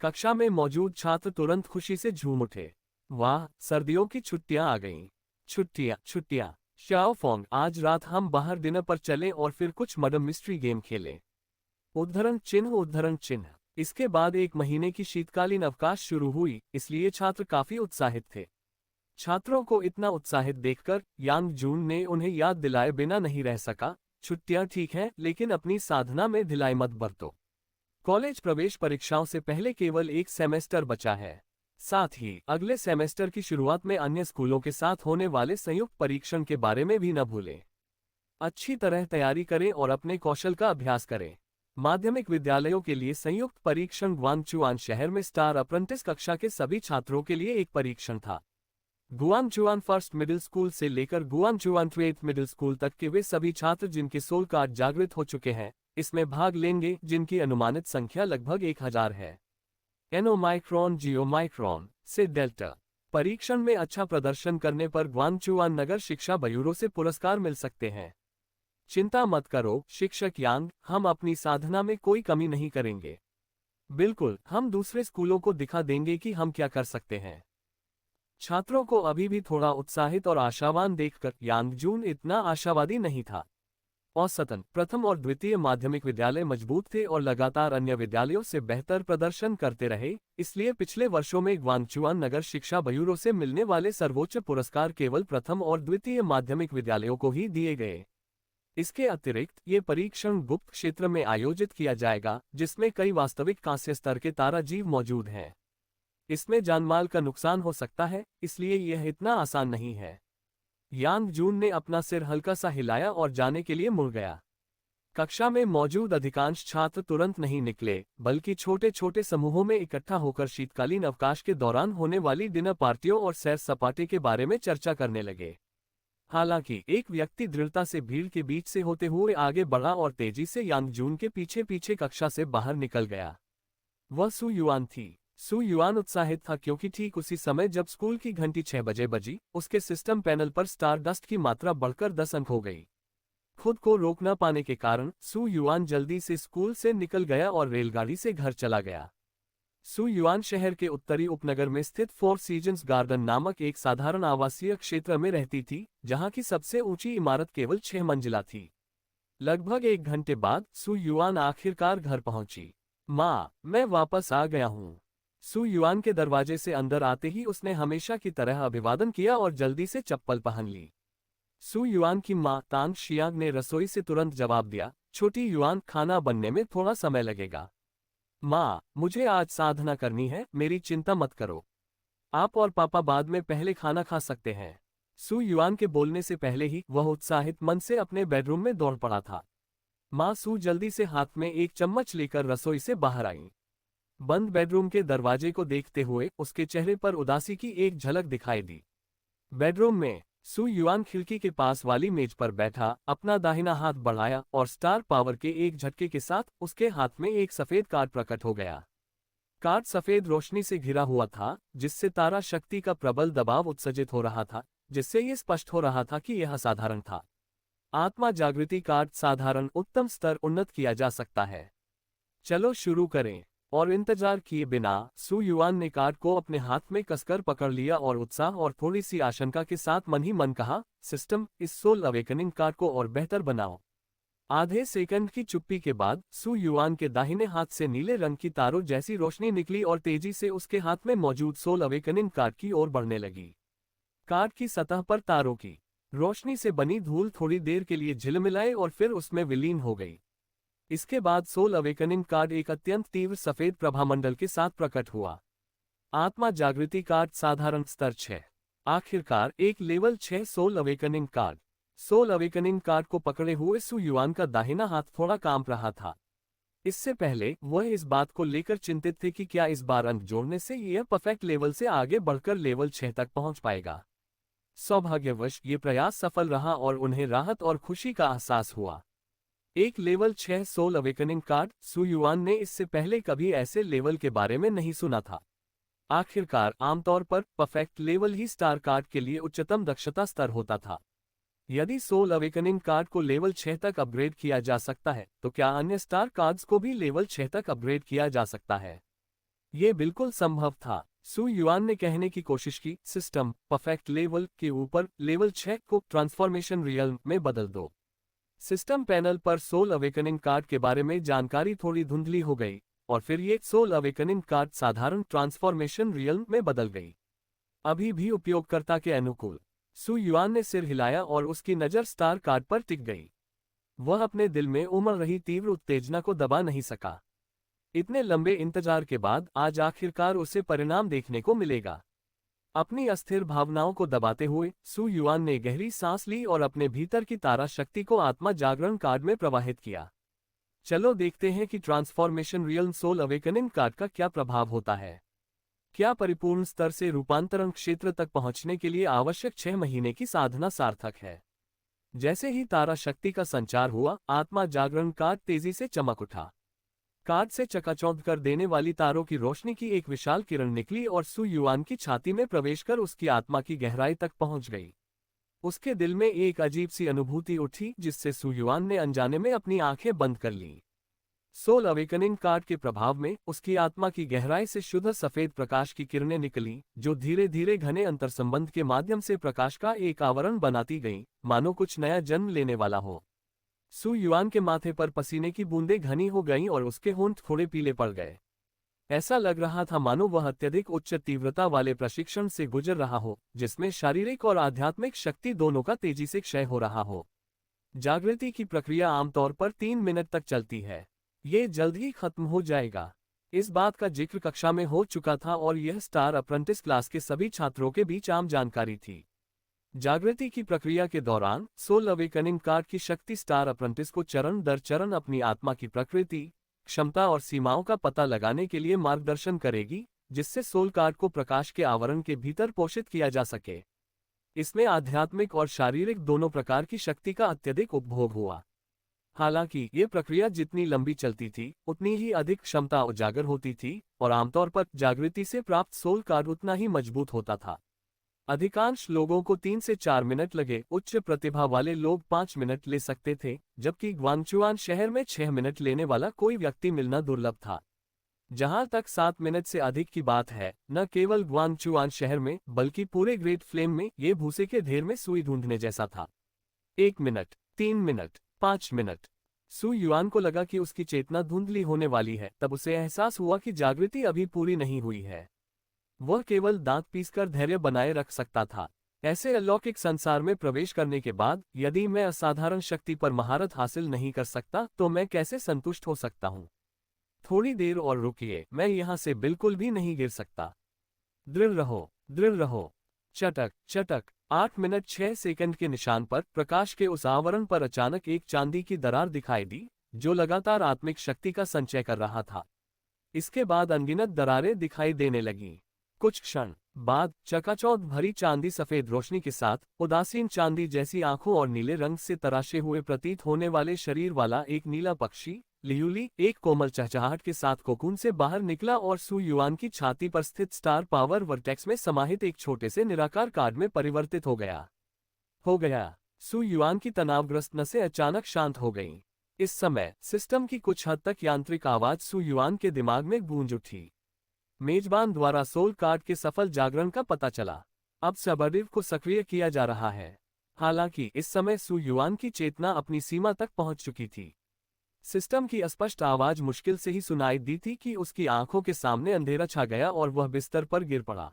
कक्षा में मौजूद छात्र तुरंत खुशी से झूम उठे। वाह, सर्दियों की छुट्टियां आ गईं। छुट्टियां। शाओ फोंग, आज रात हम बाहर डिनर पर चलें और फिर कुछ मर्डर मिस्ट्री गेम खेलें। उद्धरण चिन्ह। इसके बाद 1 महीने की शीतकालीन अवकाश शुरू हुई, इसलिए छात्र काफी उत्साहित थे। छात्रों को इतना उत्साहित देखकर यांग जून ने उन्हें याद दिलाए बिना नहीं रह सका, छुट्टियां ठीक हैं, लेकिन अपनी साधना में ढिलाई मत बरतो। कॉलेज प्रवेश परीक्षाओं से पहले केवल 1 सेमेस्टर बचा है। साथ ही अगले सेमेस्टर की शुरुआत में अन्य स्कूलों के साथ होने वाले संयुक्त परीक्षण के बारे में भी न भूलें। अच्छी तरह तैयारी करें और अपने कौशल का अभ्यास करें। माध्यमिक विद्यालयों के लिए संयुक्त परीक्षण गुआंगचुआन शहर में स्टार अप्रेंटिस कक्षा के सभी छात्रों के लिए एक परीक्षण था। गुआंगचुआन फर्स्ट मिडिल स्कूल से लेकर गुआंगचुआन 12th मिडिल स्कूल तक के वे सभी छात्र जिनके सोल कार्ड जागृत हो चुके हैं, इसमें भाग लेंगे, जिनकी अनुमानित संख्या लगभग 1000 है। एनोमाइक्रोन जियोमाइक्रोन से डेल्टा। परीक्षण में अच्छा प्रदर्शन करने पर गुआंगचुआन नगर शिक्षा ब्यूरो से पुरस्कार मिल सकते हैं। चिंता मत करो शिक्षक यांग, हम अपनी साधना में कोई कमी नहीं करेंगे। बिल्कुल, हम दूसरे स्कूलों को दिखा देंगे कि हम क्या कर सकते हैं। छात्रों को अभी भी थोड़ा उत्साहित और आशावान देखकर यांग जून इतना आशावादी नहीं था। औसतन प्रथम और द्वितीय माध्यमिक विद्यालय मजबूत थे और लगातार अन्य विद्यालयों से बेहतर प्रदर्शन करते रहे, इसलिए पिछले वर्षों में गुआंगचुआन नगर शिक्षा ब्यूरो से मिलने वाले सर्वोच्च पुरस्कार केवल प्रथम और द्वितीय माध्यमिक विद्यालयों को ही दिए गए। इसके अतिरिक्त ये परीक्षण गुप्त क्षेत्र में आयोजित किया जाएगा, जिसमें कई वास्तविक कांस्य स्तर के तारा जीव मौजूद हैं। इसमें जानमाल का नुकसान हो सकता है, इसलिए यह इतना आसान नहीं है। यांग जून ने अपना सिर हल्का सा हिलाया और जाने के लिए मुड़ गया। कक्षा में मौजूद अधिकांश छात्र तुरंत नहीं निकले, बल्कि छोटे छोटे समूहों में इकट्ठा होकर शीतकालीन अवकाश के दौरान होने वाली डिनर पार्टियों और सैर सपाटे के बारे में चर्चा करने लगे। हालांकि एक व्यक्ति दृढ़ता से भीड़ के बीच से होते हुए आगे बढ़ा और तेजी से यांग जून के पीछे पीछे कक्षा से बाहर निकल गया। वह सु युआन थी। सु युआन उत्साहित था क्योंकि ठीक उसी समय जब स्कूल की घंटी 6 बजे बजी, उसके सिस्टम पैनल पर स्टार डस्ट की मात्रा बढ़कर 10 अंक हो गई। खुद को रोक न पाने के कारण सु युआन जल्दी से स्कूल से निकल गया और रेलगाड़ी से घर चला गया। सु युआन शहर के उत्तरी उपनगर में स्थित 4 सीजन्स गार्डन नामक एक साधारण आवासीय क्षेत्र में रहती थी, जहां की सबसे ऊंची इमारत केवल 6 मंजिला थी। लगभग 1 घंटे बाद सु युआन आखिरकार घर पहुंची। माँ, मैं वापस आ गया हूँ। सु युआन के दरवाजे से अंदर आते ही उसने हमेशा की तरह अभिवादन किया और जल्दी से चप्पल पहन ली। सु युआन की माँ तांग शियांग ने रसोई से तुरंत जवाब दिया, छोटी युआन, खाना बनने में थोड़ा समय लगेगा। माँ, मुझे आज साधना करनी है, मेरी चिंता मत करो। आप और पापा बाद में पहले खाना खा सकते हैं। सु युआन के बोलने से पहले ही वह उत्साहित मन से अपने बेडरूम में दौड़ पड़ा था। माँ सु जल्दी से हाथ में एक चम्मच लेकर रसोई से बाहर आई। बंद बेडरूम के दरवाजे को देखते हुए उसके चेहरे पर उदासी की एक झलक दिखाई दी। बेडरूम में सु युआन खिड़की के पास वाली मेज पर बैठा अपना दाहिना हाथ बढ़ाया और स्टार पावर के एक झटके के साथ उसके हाथ में एक सफेद कार्ड प्रकट हो गया। कार्ड सफेद रोशनी से घिरा हुआ था, जिससे तारा शक्ति का प्रबल दबाव उत्सर्जित हो रहा था, जिससे ये स्पष्ट हो रहा था कि यह असाधारण था। आत्मा जागृति कार्ड साधारण उत्तम स्तर उन्नत किया जा सकता है। चलो शुरू करें। और इंतजार किए बिना सु युआन ने कार्ड को अपने हाथ में कसकर पकड़ लिया और उत्साह और थोड़ी सी आशंका के साथ मन ही मन कहा, सिस्टम, इस सोल अवेकनिंग कार्ड को और बेहतर बनाओ। आधे सेकंड की चुप्पी के बाद सु युआन के दाहिने हाथ से नीले रंग की तारों जैसी रोशनी निकली और तेजी से उसके हाथ में मौजूद सोल अवेकनिंग कार्ड की ओर बढ़ने लगी। कार्ड की सतह पर तारों की रोशनी से बनी धूल थोड़ी देर के लिए झिलमिलाए और फिर उसमें विलीन हो गई। इसके बाद सोल अवेकनिंग कार्ड एक अत्यंत तीव्र सफेद प्रभामंडल के साथ प्रकट हुआ। आत्मा जागृति कार्ड साधारण स्तर 6। आखिरकार एक level 6 soul awakening card. Soul awakening card को पकड़े हुए सु युआन का दाहिना हाथ थोड़ा कांप रहा था। इससे पहले वह इस बात को लेकर चिंतित थे कि क्या इस बार अंक जोड़ने से यह परफेक्ट लेवल से आगे बढ़कर लेवल 6 तक पहुंच पाएगा। सौभाग्यवश ये प्रयास सफल रहा और उन्हें राहत और खुशी का एहसास हुआ। एक लेवल 6 सोल अवेकनिंग कार्ड। सु युआन ने इससे पहले कभी ऐसे लेवल के बारे में नहीं सुना था। आखिरकार आमतौर पर परफेक्ट लेवल ही स्टार कार्ड के लिए उच्चतम दक्षता स्तर होता था। यदि सोल अवेकनिंग कार्ड को लेवल 6 तक अपग्रेड किया जा सकता है तो क्या अन्य स्टार कार्ड्स को भी लेवल 6 तक अपग्रेड किया जा सकता है? ये बिल्कुल संभव था। सु युआन ने कहने की कोशिश की, सिस्टम, परफेक्ट लेवल के ऊपर लेवल 6 को ट्रांसफॉर्मेशन रियल्म में बदल दो। सिस्टम पैनल पर सोल अवेकनिंग कार्ड के बारे में जानकारी थोड़ी धुंधली हो गई और फिर ये सोल अवेकनिंग कार्ड साधारण ट्रांसफॉर्मेशन रियल्म में बदल गई। अभी भी उपयोगकर्ता के अनुकूल। सु युआन ने सिर हिलाया और उसकी नज़र स्टार कार्ड पर टिक गई। वह अपने दिल में उमड़ रही तीव्र उत्तेजना को दबा नहीं सका। इतने लंबे इंतजार के बाद आज आखिरकार उसे परिणाम देखने को मिलेगा। अपनी अस्थिर भावनाओं को दबाते हुए सु युआन ने गहरी सांस ली और अपने भीतर की तारा शक्ति को आत्मा जागरण कार्ड में प्रवाहित किया। चलो देखते हैं कि transformation realm soul awakening card का क्या प्रभाव होता है। क्या परिपूर्ण स्तर से रूपांतरण क्षेत्र तक पहुंचने के लिए आवश्यक 6 महीने की साधना सार्थक है? जैसे ही तारा शक्ति का संचार हुआ, आत्मा जागरण कार्ड तेजी से चमक उठा। कार्ड से चकाचौंध कर देने वाली तारों की रोशनी की एक विशाल किरण निकली और सु युआन की छाती में प्रवेश कर उसकी आत्मा की गहराई तक पहुंच गई। उसके दिल में एक अजीब सी अनुभूति उठी जिससे सु युआन ने अनजाने में अपनी आंखें बंद कर लीं। सोल अवेकनिंग कार्ड के प्रभाव में उसकी आत्मा की गहराई से शुद्ध सफेद प्रकाश की किरणें निकली, जो धीरे धीरे घने अंतर्संबंध के माध्यम से प्रकाश का एक आवरण बनाती गईं, मानो कुछ नया जन्म लेने वाला हो। सु युआन के माथे पर पसीने की बूंदें घनी हो गईं और उसके होंठ थोड़े पीले पड़ गए। ऐसा लग रहा था मानो वह अत्यधिक उच्च तीव्रता वाले प्रशिक्षण से गुजर रहा हो, जिसमें शारीरिक और आध्यात्मिक शक्ति दोनों का तेजी से क्षय हो रहा हो। जागृति की प्रक्रिया आमतौर पर 3 मिनट तक चलती है। ये जल्द ही खत्म हो जाएगा। इस बात का जिक्र कक्षा में हो चुका था और यह स्टार अप्रेंटिस क्लास के सभी छात्रों के बीच आम जानकारी थी। जागृति की प्रक्रिया के दौरान सोल अवेकनिंग कार्ड की शक्ति स्टार अप्रेंटिस को चरण दर चरण अपनी आत्मा की प्रकृति, क्षमता और सीमाओं का पता लगाने के लिए मार्गदर्शन करेगी, जिससे सोल कार्ड को प्रकाश के आवरण के भीतर पोषित किया जा सके। इसमें आध्यात्मिक और शारीरिक दोनों प्रकार की शक्ति का अत्यधिक उपभोग हुआ। हालांकि ये प्रक्रिया जितनी लंबी चलती थी, उतनी ही अधिक क्षमता उजागर होती थी और आमतौर पर जागृति से प्राप्त सोल कार्ड उतना ही मजबूत होता था। अधिकांश लोगों को 3 से 4 मिनट लगे, उच्च प्रतिभा वाले लोग 5 मिनट ले सकते थे, जबकि ग्वांगचुआन शहर में 6 मिनट लेने वाला कोई व्यक्ति मिलना दुर्लभ था। जहां तक 7 मिनट से अधिक की बात है, न केवल ग्वांगचुआन शहर में बल्कि पूरे ग्रेट फ्लेम में ये भूसे के ढेर में सुई ढूंढने जैसा था। 1 मिनट, 3 मिनट, 5 मिनट। सु युआन को लगा कि उसकी चेतना धुंधली होने वाली है। तब उसे एहसास हुआ कि जागृति अभी पूरी नहीं हुई है। वह केवल दांत पीसकर धैर्य बनाए रख सकता था। ऐसे अलौकिक संसार में प्रवेश करने के बाद यदि मैं असाधारण शक्ति पर महारत हासिल नहीं कर सकता तो मैं कैसे संतुष्ट हो सकता हूँ? थोड़ी देर और रुकिए, मैं यहाँ से बिल्कुल भी नहीं गिर सकता। दृढ़ रहो, दृढ़ रहो। चटक चटक। 8 मिनट 6 सेकंड के निशान पर प्रकाश के उस आवरण पर अचानक एक चांदी की दरार दिखाई दी, जो लगातार आत्मिक शक्ति का संचय कर रहा था। इसके बाद अनगिनत दरारें दिखाई देने लगीं। कुछ क्षण बाद चकाचौंध भरी चांदी सफेद रोशनी के साथ उदासीन चांदी जैसी आंखों और नीले रंग से तराशे हुए प्रतीत होने वाले शरीर वाला एक नीला पक्षी लियूली एक कोमल चहचहाहट के साथ कोकून से बाहर निकला और सु युआन की छाती पर स्थित स्टार पावर वर्टेक्स में समाहित एक छोटे से निराकार कार्ड में परिवर्तित हो गया। सु युआन की तनावग्रस्त नसें अचानक शांत हो गईं। इस समय सिस्टम की कुछ हद तक यांत्रिक आवाज सु युआन के दिमाग में गूंज उठी। मेजबान द्वारा सोल कार्ड के सफल जागरण का पता चला। अब सबअर्डिव को सक्रिय किया जा रहा है। हालांकि इस समय सु युआन की चेतना अपनी सीमा तक पहुंच चुकी थी। सिस्टम की अस्पष्ट आवाज मुश्किल से ही सुनाई दी थी कि उसकी आंखों के सामने अंधेरा छा गया और वह बिस्तर पर गिर पड़ा।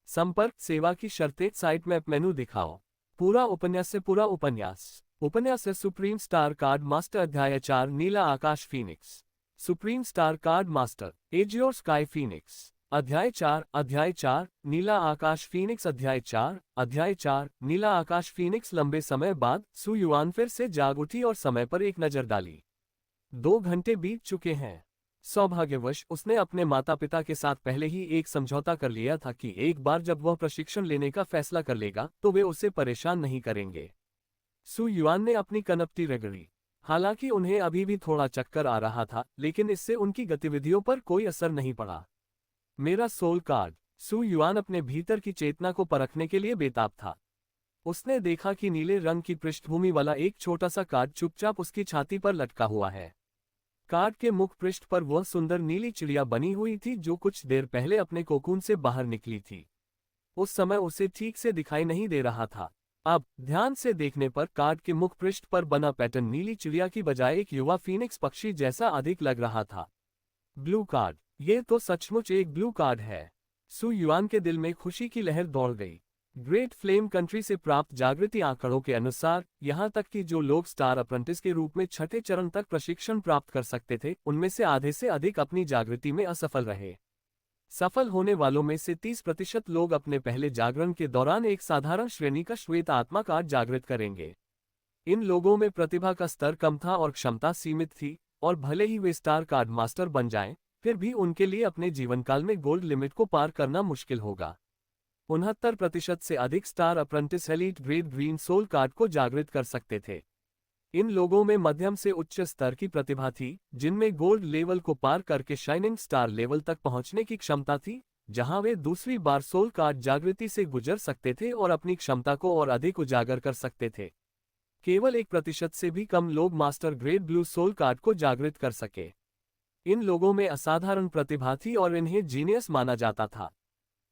संपर्क सेवा की शर्तें साइट मैप मेनू दिखाओ। पूरा उपन्यास से पूरा उपन्यास। उपन्यास है सुप्रीम स्टार कार्ड मास्टर अध्याय 4 नीला आकाश phoenix. Supreme star card master azure sky phoenix अध्याय 4 नीला आकाश फीनिक्स अध्याय 4 नीला आकाश फीनिक्स। लंबे समय बाद सु युआन फिर से जाग उठी और समय पर एक नजर डाली। 2 घंटे बीत चुके हैं। सौभाग्यवश उसने अपने माता पिता के साथ पहले ही एक समझौता कर लिया था कि एक बार जब वह प्रशिक्षण लेने का फैसला कर लेगा तो वे उसे परेशान नहीं करेंगे। सु युआन ने अपनी कनपटी रगड़ी। हालांकि उन्हें अभी भी थोड़ा चक्कर आ रहा था, लेकिन इससे उनकी गतिविधियों पर कोई असर नहीं पड़ा। मेरा सोल कार्ड। सु युआन अपने भीतर की चेतना को परखने के लिए बेताब था। उसने देखा कि नीले रंग की पृष्ठभूमि वाला एक छोटा सा कार्ड चुपचाप उसकी छाती पर लटका हुआ है। कार्ड के मुख पृष्ठ पर वह सुंदर नीली चिड़िया बनी हुई थी जो कुछ देर पहले अपने कोकून से बाहर निकली थी। उस समय उसे ठीक से दिखाई नहीं दे रहा था। अब ध्यान से देखने पर कार्ड के मुख पृष्ठ पर बना पैटर्न नीली चिड़िया की बजाय एक युवा फीनिक्स पक्षी जैसा अधिक लग रहा था। Blue card. ये तो सचमुच एक ब्लू कार्ड है। सु युआन के दिल में खुशी की लहर दौड़ गई। ग्रेट फ्लेम कंट्री से प्राप्त जागृति आंकड़ों के अनुसार यहां तक कि जो लोग स्टार अप्रेंटिस के रूप में छठे चरण तक प्रशिक्षण प्राप्त कर सकते थे, उनमें से आधे से अधिक अपनी जागृति में असफल रहे। सफल होने वालों में से 30% लोग अपने पहले जागरण के दौरान एक साधारण श्रेणी का श्वेत आत्मा कार्ड जागृत करेंगे। इन लोगों में प्रतिभा का स्तर कम था और क्षमता सीमित थी, और भले ही वे स्टार कार्ड मास्टर बन जाएं, फिर भी उनके लिए अपने जीवनकाल में गोल्ड लिमिट को पार करना मुश्किल होगा। 69% से अधिक star apprentice elite grade green soul card को जागृत कर सकते थे। इन लोगों में मध्यम से उच्च स्तर की प्रतिभा थी, जिनमें गोल्ड लेवल को पार करके शाइनिंग स्टार लेवल तक पहुंचने की क्षमता थी, जहां वे दूसरी बार सोल कार्ड जागृति से गुजर सकते थे और अपनी क्षमता को और अधिक उजागर कर सकते थे। केवल 1% से भी कम लोग master grade blue soul card को जागृत कर सके। इन लोगों में असाधारण प्रतिभा थी और इन्हें जीनियस माना जाता था।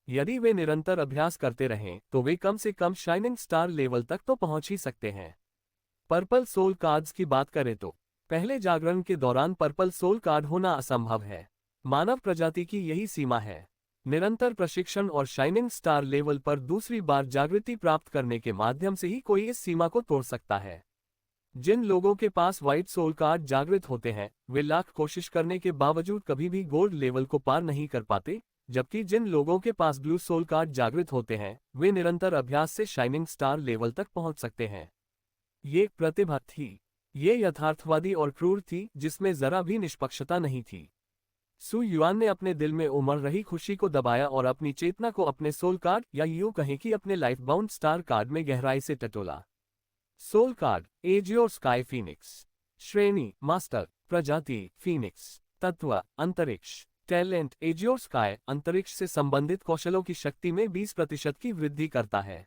यदि वे निरंतर अभ्यास करते रहें तो वे कम से कम शाइनिंग स्टार लेवल तक तो पहुंच ही सकते हैं। पर्पल सोल कार्ड्स की बात करें तो पहले जागरण के दौरान पर्पल सोल कार्ड होना असंभव है। मानव प्रजाति की यही सीमा है। निरंतर प्रशिक्षण और शाइनिंग स्टार लेवल पर दूसरी बार जागृति प्राप्त करने के माध्यम से ही कोई इस सीमा को तोड़ सकता है। जिन लोगों के पास व्हाइट सोल कार्ड जागृत होते हैं, वे लाख कोशिश करने के बावजूद कभी भी गोल्ड लेवल को पार नहीं कर पाते, जबकि जिन लोगों के पास ब्लू सोल कार्ड जागृत होते हैं, वे निरंतर अभ्यास से शाइनिंग स्टार लेवल तक पहुंच सकते हैं। ये प्रतिभा थी। ये यथार्थवादी और क्रूर थी, जिसमें जरा भी निष्पक्षता नहीं थी। सु युआन ने अपने दिल में उमड़ रही खुशी को दबाया और अपनी चेतना को अपने सोल कार्ड, या यूं कहें कि अपने लाइफ बाउंड स्टार कार्ड में गहराई से टटोला। Soul card एजियोर sky Phoenix. श्रेणी मास्टर। प्रजाति फीनिक्स। तत्व अंतरिक्ष। टैलेंट एजियोर स्काई अंतरिक्ष से संबंधित कौशलों की शक्ति में 20% की वृद्धि करता है।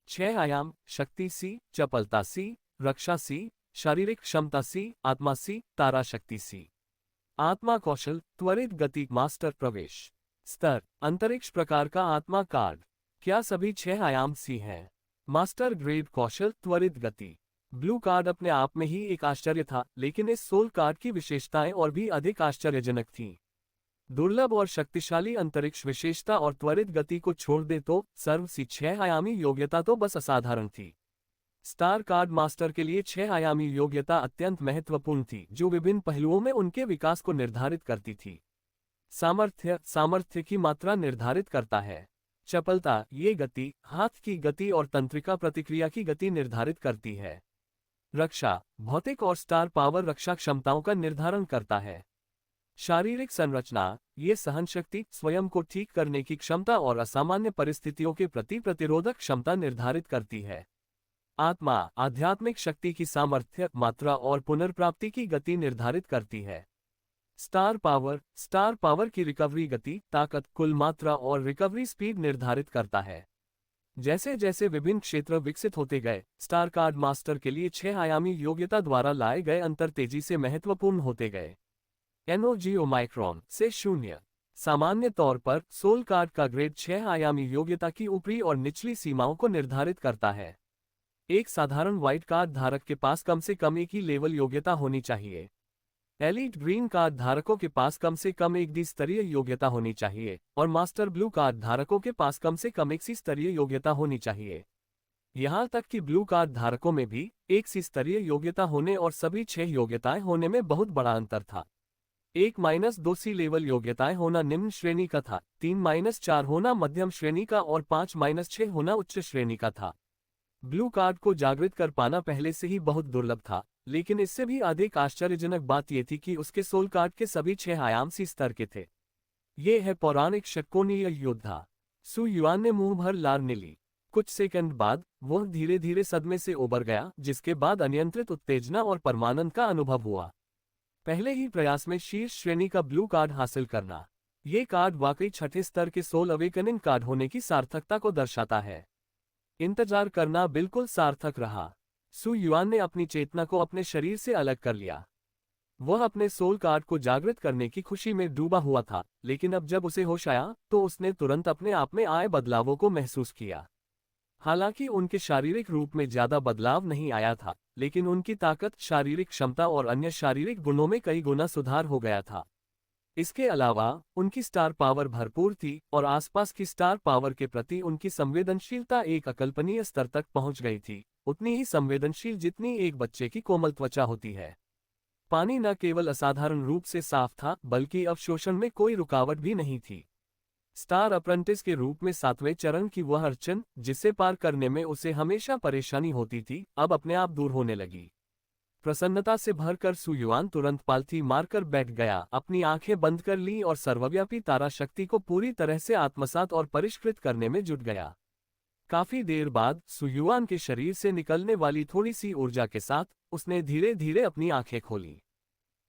6 आयाम शक्ति सी, चपलता सी, रक्षा सी, शारीरिक क्षमता सी, आत्मा सी, तारा शक्ति सी। आत्मा कौशल त्वरित गति मास्टर प्रवेश। स्तर अंतरिक्ष प्रकार का आत्मा कार्ड। क्या सभी 6 आयाम सी हैं? मास्टर ग्रेड कौशल त्वरित गति। ब्लू कार्ड अपने आप में ही एक आश्चर्य था, लेकिन इस सोल कार्ड की विशेषताएं और भी अधिक आश्चर्यजनक थीं। दुर्लभ और शक्तिशाली अंतरिक्ष विशेषता और त्वरित गति को छोड़ दे तो सर्व सी 6 आयामी योग्यता तो बस असाधारण थी। स्टार कार्ड मास्टर के लिए 6 आयामी योग्यता अत्यंत महत्वपूर्ण थी, जो विभिन्न पहलुओं में उनके विकास को निर्धारित करती थी। सामर्थ्य की मात्रा निर्धारित करता है। चपलता ये गति, हाथ की गति और तंत्रिका प्रतिक्रिया की गति निर्धारित करती है। रक्षा भौतिक और स्टार पावर रक्षा क्षमताओं का निर्धारण करता है। शारीरिक संरचना ये सहनशक्ति, स्वयं को ठीक करने की क्षमता और असामान्य परिस्थितियों के प्रति प्रतिरोधक क्षमता निर्धारित करती है। आत्मा आध्यात्मिक शक्ति की सामर्थ्य, मात्रा और पुनर्प्राप्ति की गति निर्धारित करती है। स्टार पावर की रिकवरी गति, ताकत, कुल मात्रा और रिकवरी स्पीड निर्धारित करता है। जैसे जैसे विभिन्न क्षेत्र विकसित होते गए, स्टार कार्ड मास्टर के लिए 6 आयामी योग्यता द्वारा लाए गए अंतर तेजी से महत्वपूर्ण होते गए। एनओजी ओमाइक्रॉन से 0। सामान्य तौर पर सोल कार्ड का ग्रेड 6 आयामी योग्यता की ऊपरी और निचली सीमाओं को निर्धारित करता है। एक साधारण व्हाइट कार्ड धारक के पास कम से कम एक ही लेवल योग्यता होनी चाहिए। एलीट ग्रीन कार्ड धारकों के पास कम से कम एक डी स्तरीय योग्यता होनी चाहिए और मास्टर ब्लू कार्ड धारकों के पास कम से कम एक सी स्तरीय योग्यता होनी चाहिए। यहां तक कि ब्लू कार्ड धारकों में भी एक सी स्तरीय योग्यता होने और सभी 6 योग्यताएं होने में बहुत बड़ा अंतर था। 1-2 सी लेवल योग्यताएं होना निम्न श्रेणी का था, 3-4 होना मध्यम श्रेणी का और 5-6 होना उच्च श्रेणी का था। ब्लू कार्ड को जागृत कर पाना पहले से ही बहुत दुर्लभ था, लेकिन इससे भी अधिक आश्चर्यजनक बात यह थी कि उसके सोल कार्ड के सभी 6 आयाम सी स्तर के थे। ये है पौराणिक षटकोणीय योद्धा। सु युआन ने मुंह भर लार ने ली। कुछ सेकंड बाद वह धीरे धीरे सदमे से उबर गया, जिसके बाद अनियंत्रित उत्तेजना और परमानंद का अनुभव हुआ। पहले ही प्रयास में शीर्ष श्रेणी का ब्लू कार्ड हासिल करना। ये कार्ड वाकई छठे स्तर के सोल अवेकनिंग कार्ड होने की सार्थकता को दर्शाता है। इंतजार करना बिल्कुल सार्थक रहा। सु युआन ने अपनी चेतना को अपने शरीर से अलग कर लिया। वह अपने सोल कार्ड को जागृत करने की खुशी में डूबा हुआ था, लेकिन अब जब उसे होश आया तो उसने तुरंत अपने आप में आए बदलावों को महसूस किया। हालांकि उनके शारीरिक रूप में ज्यादा बदलाव नहीं आया था, लेकिन उनकी ताकत, शारीरिक क्षमता और अन्य शारीरिक गुणों में कई गुना सुधार हो गया था। इसके अलावा उनकी स्टार पावर भरपूर थी और आसपास की स्टार पावर के प्रति उनकी संवेदनशीलता एक अकल्पनीय स्तर तक पहुंच गई थी, उतनी ही संवेदनशील जितनी एक बच्चे की कोमल त्वचा होती है। पानी न केवल असाधारण रूप से साफ था, बल्कि अवशोषण में कोई रुकावट भी नहीं थी। स्टार अप्रेंटिस के रूप में 7वें चरण की वह अड़चन, जिसे पार करने में उसे हमेशा परेशानी होती थी, अब अपने आप दूर होने लगी। प्रसन्नता से भरकर सु युआन तुरंत पालथी मारकर बैठ गया, अपनी आंखें बंद कर ली और सर्वव्यापी तारा शक्ति को पूरी तरह से आत्मसात और परिष्कृत करने में जुट गया। काफी देर बाद सु युआन के शरीर से निकलने वाली थोड़ी सी ऊर्जा के साथ उसने धीरे धीरे अपनी आंखें खोली।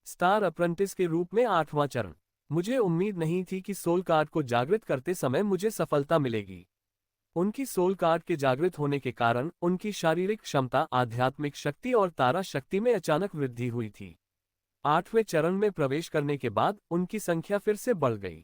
स्टार अप्रेंटिस के रूप में 8वां चरण। मुझे उम्मीद नहीं थी कि सोल कार्ड को जागृत करते समय मुझे सफलता मिलेगी। उनकी सोल कार्ड के जागृत होने के कारण उनकी शारीरिक क्षमता, आध्यात्मिक शक्ति और तारा शक्ति में अचानक वृद्धि हुई थी। 8वें चरण में प्रवेश करने के बाद उनकी संख्या फिर से बढ़ गई।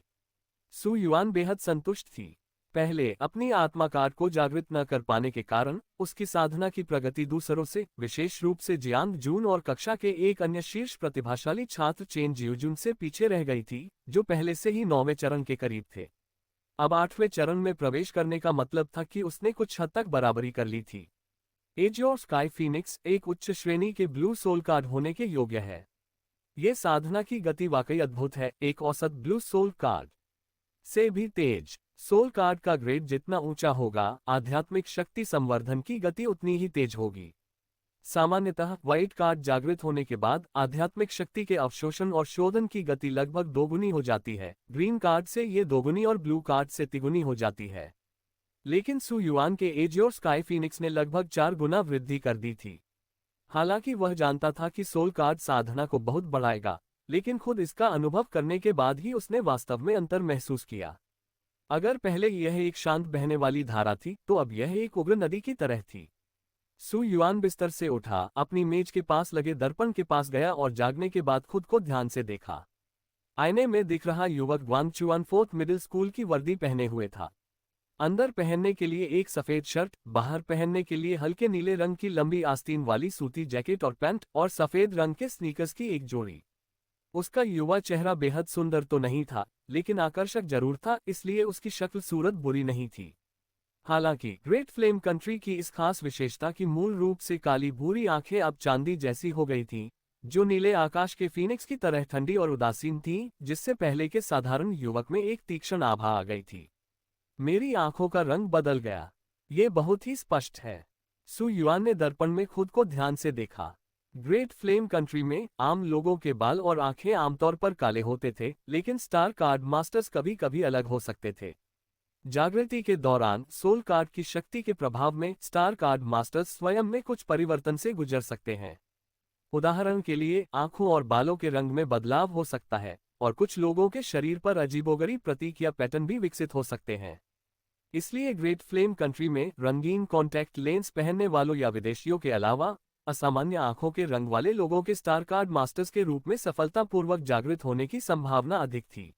सु युआन बेहद संतुष्ट थी। पहले अपनी आत्मा कार्ड को जागृत न कर पाने के कारण उसकी साधना की प्रगति दूसरों से, विशेष रूप से जियांग जून और कक्षा के एक अन्य शीर्ष प्रतिभाशाली छात्र चेन जियोजुन से पीछे रह गई थी, जो पहले से ही 9वें चरण के करीब थे। अब 8वें चरण में प्रवेश करने का मतलब था कि उसने कुछ हद तक बराबरी कर ली थी। एजियोर स्काई फीनिक्स एक उच्च श्रेणी के ब्लू सोल कार्ड होने के योग्य है। ये साधना की गति वाकई अद्भुत है, एक औसत ब्लू सोल कार्ड से भी तेज। सोल कार्ड का ग्रेड जितना ऊंचा होगा, आध्यात्मिक शक्ति संवर्धन की गति उतनी ही तेज होगी। सामान्यतः व्हाइट कार्ड जागृत होने के बाद आध्यात्मिक शक्ति के अवशोषण और शोधन की गति लगभग दोगुनी हो जाती है। ग्रीन कार्ड से ये दोगुनी और ब्लू कार्ड से तिगुनी हो जाती है। लेकिन सु युआन के एजियोर स्काई फीनिक्स ने लगभग 4 गुना वृद्धि कर दी थी। हालांकि वह जानता था कि सोल कार्ड साधना को बहुत बढ़ाएगा, लेकिन खुद इसका अनुभव करने के बाद ही उसने वास्तव में अंतर महसूस किया। अगर पहले यह एक शांत बहने वाली धारा थी, तो अब यह एक उग्र नदी की तरह थी। सु युआन बिस्तर से उठा, अपनी मेज के पास लगे दर्पण के पास गया और जागने के बाद खुद को ध्यान से देखा। आईने में दिख रहा युवक ग्वांगचुआन 4th मिडिल स्कूल की वर्दी पहने हुए था। अंदर पहनने के लिए एक सफेद शर्ट, बाहर पहनने के लिए हल्के नीले रंग की लंबी आस्तीन वाली सूती जैकेट और पैंट और सफेद रंग के स्नीकर्स की एक जोड़ी। उसका युवा चेहरा बेहद सुंदर तो नहीं था, लेकिन आकर्षक जरूर था, इसलिए उसकी शक्ल सूरत बुरी नहीं थी। हालांकि ग्रेट फ्लेम कंट्री की इस खास विशेषता की मूल रूप से काली भूरी आंखें अब चांदी जैसी हो गई थीं, जो नीले आकाश के फीनिक्स की तरह ठंडी और उदासीन थीं, जिससे पहले के साधारण युवक में एक तीक्ष्ण आभा आ गई थी। मेरी आंखों का रंग बदल गया, ये बहुत ही स्पष्ट है। सु युआन ने दर्पण में खुद को ध्यान से देखा। ग्रेट फ्लेम कंट्री में आम लोगों के बाल और आंखें आमतौर पर काले होते थे, लेकिन स्टार कार्ड मास्टर्स कभी कभी अलग हो सकते थे। जागृति के दौरान सोल कार्ड की शक्ति के प्रभाव में स्टार कार्ड मास्टर्स स्वयं में कुछ परिवर्तन से गुजर सकते हैं। उदाहरण के लिए आंखों और बालों के रंग में बदलाव हो सकता है, और कुछ लोगों के शरीर पर अजीबोगरीब प्रतीक या पैटर्न भी विकसित हो सकते हैं। इसलिए ग्रेट फ्लेम कंट्री में रंगीन कॉन्टैक्ट लेंस पहनने वालों या विदेशियों के अलावा असामान्य आंखों के रंग वाले लोगों के स्टार कार्ड मास्टर्स के रूप में सफलतापूर्वक जागृत होने की संभावना अधिक थी।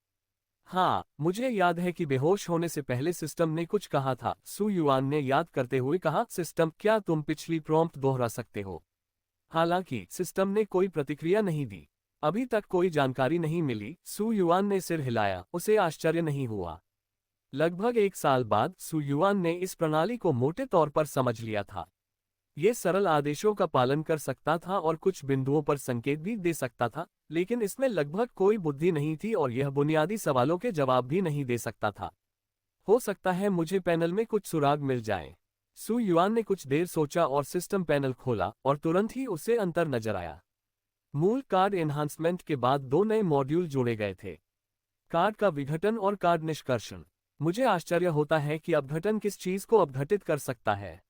हाँ, मुझे याद है कि बेहोश होने से पहले सिस्टम ने कुछ कहा था, सु युआन ने याद करते हुए कहा। सिस्टम, क्या तुम पिछली प्रॉम्प्ट दोहरा सकते हो? हालांकि सिस्टम ने कोई प्रतिक्रिया नहीं दी। अभी तक कोई जानकारी नहीं मिली। सु युआन ने सिर हिलाया, उसे आश्चर्य नहीं हुआ। लगभग 1 साल बाद सु युआन ने इस प्रणाली को मोटे तौर पर समझ लिया था। ये सरल आदेशों का पालन कर सकता था और कुछ बिंदुओं पर संकेत भी दे सकता था, लेकिन इसमें लगभग कोई बुद्धि नहीं थी और यह बुनियादी सवालों के जवाब भी नहीं दे सकता था। हो सकता है मुझे पैनल में कुछ सुराग मिल जाएं। सु युआन ने कुछ देर सोचा और सिस्टम पैनल खोला और तुरंत ही उसे अंतर नजर आया। मूल कार्ड एनहांसमेंट के बाद 2 नए मॉड्यूल जोड़े गए थे, कार्ड का विघटन और कार्ड निष्कर्षण। मुझे आश्चर्य होता है कि अपघटन किस चीज को अपघटित कर सकता है।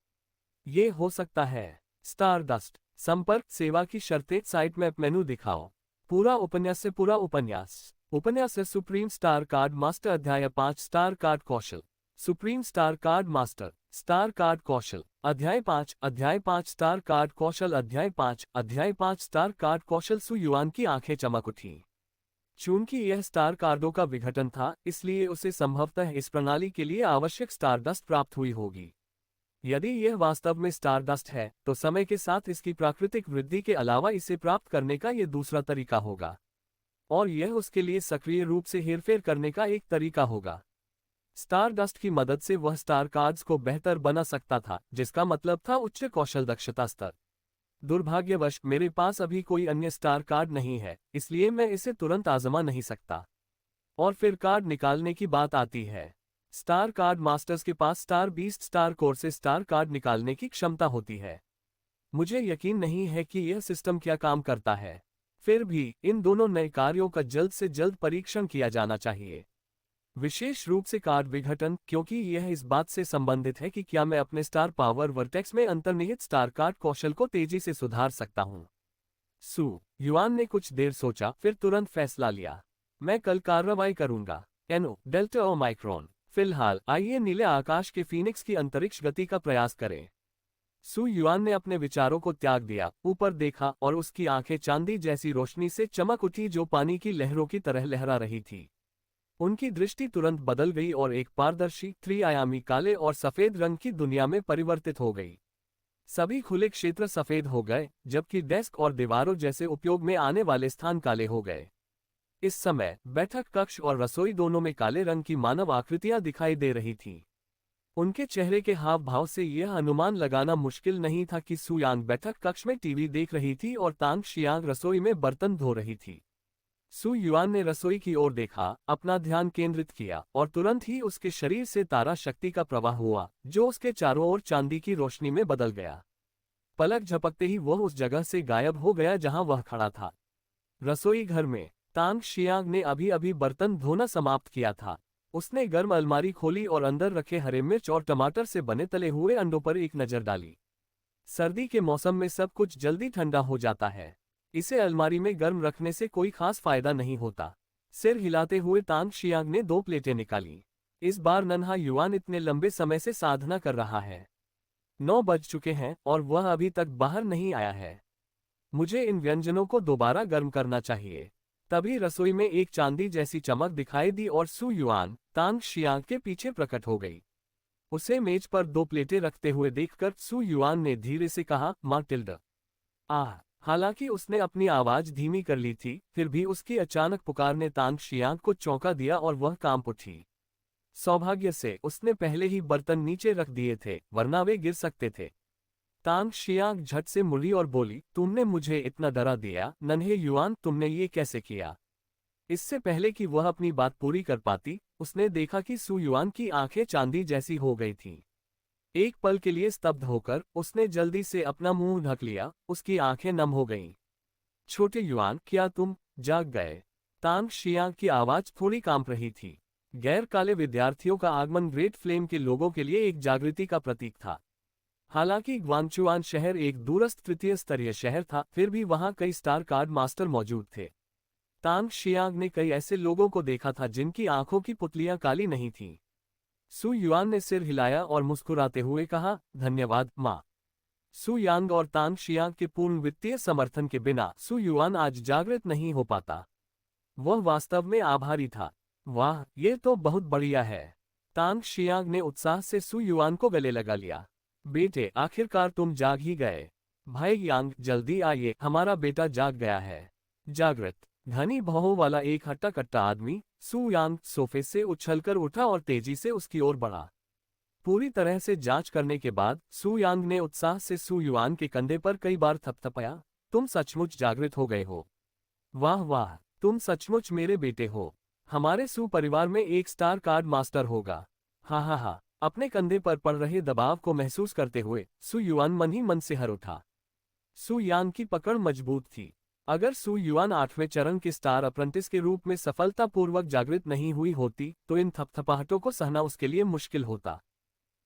ये हो सकता है स्टारडस्ट। संपर्क सेवा की शर्तें। साइट मैप मेनू दिखाओ। पूरा उपन्यास से पूरा उपन्यास। उपन्यास से सुप्रीम स्टार कार्ड मास्टर अध्याय 5 स्टार कार्ड कौशल। Supreme star card master star card कौशल अध्याय 5 स्टार कार्ड कौशल अध्याय 5 स्टार कार्ड कौशल। सु युआन की आंखें चमक उठी। चूंकि यह स्टार कार्डों का विघटन था, इसलिए उसे संभवतः इस प्रणाली के लिए आवश्यक स्टारडस्ट प्राप्त हुई होगी। यदि यह वास्तव में स्टारडस्ट है, तो समय के साथ इसकी प्राकृतिक वृद्धि के अलावा इसे प्राप्त करने का यह दूसरा तरीका होगा, और यह उसके लिए सक्रिय रूप से हेरफेर करने का एक तरीका होगा। स्टारडस्ट की मदद से वह स्टार कार्ड्स को बेहतर बना सकता था, जिसका मतलब था उच्च कौशल दक्षता स्तर। दुर्भाग्यवश मेरे पास अभी कोई अन्य स्टार कार्ड नहीं है, इसलिए मैं इसे तुरंत आजमा नहीं सकता। और फिर कार्ड निकालने की बात आती है। स्टार कार्ड मास्टर्स के पास स्टार बीस्ट स्टार कोर से स्टार कार्ड निकालने की क्षमता होती है। मुझे यकीन नहीं है कि यह सिस्टम क्या काम करता है। फिर भी इन दोनों नए कार्यों का जल्द से जल्द परीक्षण किया जाना चाहिए, विशेष रूप से कार्ड विघटन, क्योंकि यह इस बात से संबंधित है कि क्या मैं अपने स्टार पावर वर्टेक्स में अंतर्निहित स्टार कार्ड कौशल को तेजी से सुधार सकता हूं। सु युआन ने कुछ देर सोचा, फिर तुरंत फैसला लिया। मैं कल कार्रवाई करूंगा। एनो डेल्टा और माइक्रोन। फिलहाल आइए नीले आकाश के फीनिक्स की अंतरिक्ष गति का प्रयास करें। सु युआन ने अपने विचारों को त्याग दिया, ऊपर देखा और उसकी आंखें चांदी जैसी रोशनी से चमक उठी जो पानी की लहरों की तरह लहरा रही थी। उनकी दृष्टि तुरंत बदल गई और एक पारदर्शी त्रिआयामी काले और सफेद रंग की दुनिया में परिवर्तित हो गई। सभी खुले क्षेत्र सफेद हो गए, जबकि डेस्क और दीवारों जैसे उपयोग में आने वाले स्थान काले हो गए। इस समय बैठक कक्ष और रसोई दोनों में काले रंग की मानव आकृतियां दिखाई दे रही थीं। उनके चेहरे के हाव भाव से यह अनुमान लगाना मुश्किल नहीं था कि सु यांग बैठक कक्ष में टीवी देख रही थी और तांग शियांग रसोई में बर्तन धो रही थी। सु युआन ने रसोई की ओर देखा, अपना ध्यान केंद्रित किया और तुरंत ही उसके शरीर से तारा शक्ति का प्रवाह हुआ, जो उसके चारों ओर चांदी की रोशनी में बदल गया। पलक झपकते ही वह उस जगह से गायब हो गया जहां वह खड़ा था। रसोई घर में तांग शियांग ने अभी अभी बर्तन धोना समाप्त किया था। उसने गर्म अलमारी खोली और अंदर रखे हरे मिर्च और टमाटर से बने तले हुए अंडों पर एक नजर डाली। सर्दी के मौसम में सब कुछ जल्दी ठंडा हो जाता है। इसे अलमारी में गर्म रखने से कोई खास फायदा नहीं होता। सिर हिलाते हुए तांग शियांग ने 2 प्लेटें निकाली। इस बार नन्हा युआन इतने लंबे समय से साधना कर रहा है। 9 बज चुके हैं और वह अभी तक बाहर नहीं आया है। मुझे इन व्यंजनों को दोबारा गर्म करना चाहिए। तभी रसोई में एक चांदी जैसी चमक दिखाई दी और सु युआन तांग शियांग के पीछे प्रकट हो गई। उसे मेज पर 2 प्लेटें रखते हुए देखकर सु युआन ने धीरे से कहा, मार्टिल्ड। हालांकि उसने अपनी आवाज धीमी कर ली थी, फिर भी उसकी अचानक पुकार ने तांग शियांग को चौंका दिया और वह कांप उठी। सौभाग्य से उसने पहले ही बर्तन नीचे रख दिए थे, वरना वे गिर सकते थे। तांग शियांग झट से मुड़ी और बोली, तुमने मुझे इतना डरा दिया, नन्हे युआन, तुमने ये कैसे किया? इससे पहले कि वह अपनी बात पूरी कर पाती, उसने देखा कि सु युआन की आंखें चांदी जैसी हो गई थीं। एक पल के लिए स्तब्ध होकर उसने जल्दी से अपना मुंह ढक लिया, उसकी आंखें नम हो गईं। छोटे युआन, क्या तुम जाग गए? तांग शियांग की आवाज थोड़ी कांप रही थी। गैर काले विद्यार्थियों का आगमन ग्रेट फ्लेम के लोगों के लिए एक जागृति का प्रतीक था। हालांकि ग्वांगचुआन शहर एक दूरस्थ तृतीय स्तरीय शहर था, फिर भी वहां कई स्टार कार्ड मास्टर मौजूद थे। तांग शियांग ने कई ऐसे लोगों को देखा था जिनकी आंखों की पुतलियां काली नहीं थीं। सु युआन ने सिर हिलाया और मुस्कुराते हुए कहा, धन्यवाद माँ। सु यांग और तांग शियांग के पूर्ण वित्तीय समर्थन के बिना सु युआन आज जागृत नहीं हो पाता। वह वास्तव में आभारी था। वाह, ये तो बहुत बढ़िया है। तांग शियांग ने उत्साह से सु युआन को गले लगा लिया। बेटे, आखिरकार तुम जाग ही गए। भाई यांग, जल्दी आइए, हमारा बेटा जाग गया है। जागृत, घनी भौहों वाला एक हट्टा कट्टा आदमी सु यांग सोफे से उछलकर उठा और तेजी से उसकी ओर बढ़ा। पूरी तरह से जांच करने के बाद सु यांग ने उत्साह से सु युआन के कंधे पर कई बार थपथपाया। तुम सचमुच जागृत हो गए हो। वाह वाह, तुम सचमुच मेरे बेटे हो। हमारे सु परिवार में एक स्टार कार्ड मास्टर होगा। हा हा हा। अपने कंधे पर पड़ रहे दबाव को महसूस करते हुए सु युआन मन ही मन से हर उठा। सु यांग की पकड़ मजबूत थी। अगर सु युआन 8वें चरण के स्टार अप्रेंटिस के रूप में सफलतापूर्वक जागृत नहीं हुई होती तो इन थपथपाहटों को सहना उसके लिए मुश्किल होता।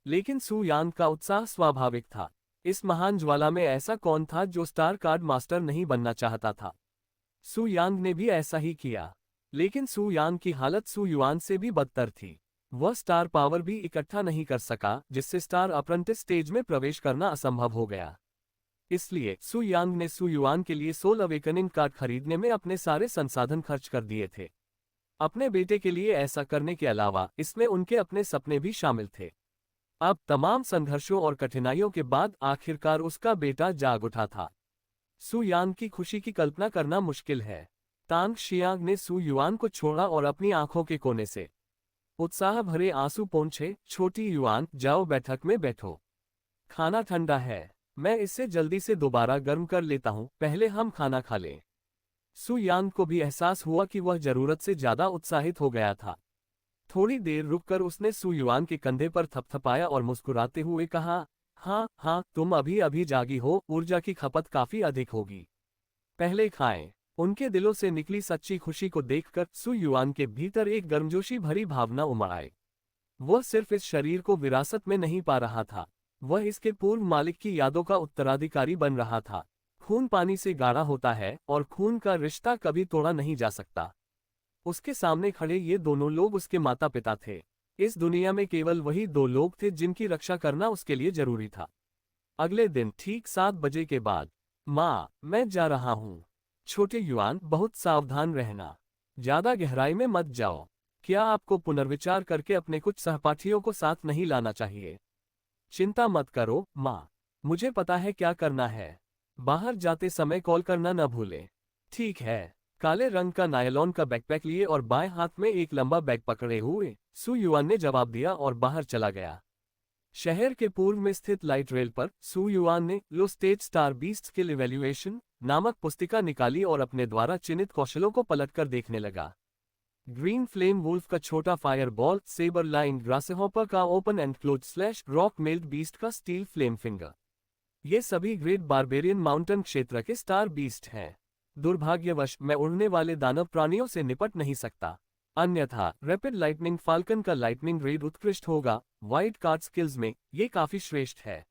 लेकिन सु यांग का उत्साह स्वाभाविक था। इस महान ज्वाला में ऐसा कौन था जो स्टार कार्ड मास्टर नहीं बनना चाहता था। सु यांग ने भी ऐसा ही किया। लेकिन सु यांग की हालत सु युआन से भी बदतर थी। वह स्टार पावर भी इकट्ठा नहीं कर सका, जिससे स्टार अप्रेंटिस स्टेज में प्रवेश करना असंभव हो गया। इसलिए सु यांग ने सु युआन के लिए सोल अवेकनिंग कार्ड खरीदने में अपने सारे संसाधन खर्च कर दिए थे। अपने बेटे के लिए ऐसा करने के अलावा इसमें उनके अपने सपने भी शामिल थे। अब तमाम संघर्षों और कठिनाइयों के बाद आखिरकार उसका बेटा जाग उठा था। सु यांग की खुशी की कल्पना करना मुश्किल है। तांग शियांग ने सु युआन को छोड़ा और अपनी आंखों के कोने से उत्साह भरे आंसू पोंछे, छोटी युआन, जाओ बैठक में बैठो। खाना ठंडा है, मैं इसे जल्दी से दोबारा गर्म कर लेता हूँ, पहले हम खाना खा लें। सु यांग को भी एहसास हुआ कि वह जरूरत से ज्यादा उत्साहित हो गया था। थोड़ी देर रुककर उसने सु युआन के कंधे पर थपथपाया और मुस्कुराते हुए कहा, हाँ हाँ, तुम अभी अभी जागी हो, ऊर्जा की खपत काफी अधिक होगी। पहले खाएं। उनके दिलों से निकली सच्ची खुशी को देखकर सु युआन के भीतर एक गर्मजोशी भरी भावना उमड़ आई। वह सिर्फ इस शरीर को विरासत में नहीं पा रहा था, वह इसके पूर्व मालिक की यादों का उत्तराधिकारी बन रहा था। खून पानी से गाढ़ा होता है और खून का रिश्ता कभी तोड़ा नहीं जा सकता। उसके सामने खड़े ये दोनों लोग उसके माता पिता थे। इस दुनिया में केवल वही दो लोग थे जिनकी रक्षा करना उसके लिए जरूरी था। अगले दिन ठीक 7 बजे के बाद, माँ, मैं जा रहा हूँ। छोटे युआन, बहुत सावधान रहना, ज्यादा गहराई में मत जाओ। क्या आपको पुनर्विचार करके अपने कुछ सहपाठियों को साथ नहीं लाना चाहिए? चिंता मत करो माँ, मुझे पता है क्या करना है। बाहर जाते समय कॉल करना न भूलें। ठीक है। काले रंग का नायलॉन का बैकपैक लिए और बाएं हाथ में एक लंबा बैग पकड़े हुए सु युआन ने जवाब दिया और बाहर चला गया। शहर के पूर्व में स्थित लाइट रेल पर सु युआन ने low stage star beast skill evaluation नामक पुस्तिका निकाली और अपने द्वारा चिन्हित कौशलों को पलटकर देखने लगा। ग्रीन फ्लेम वुल्फ का छोटा fire ball, sabre line grasshopper का open and close slash, rock meld beast का स्टील फ्लेम फिंगर, ये सभी ग्रेट बारबेरियन माउंटेन क्षेत्र के स्टार बीस्ट हैं। दुर्भाग्यवश मैं उड़ने वाले दानव प्राणियों से निपट नहीं सकता, अन्यथा रैपिड लाइटनिंग फाल्कन का लाइटनिंग रेड उत्कृष्ट होगा। वाइल्ड कार्ड स्किल्स में ये काफी श्रेष्ठ है।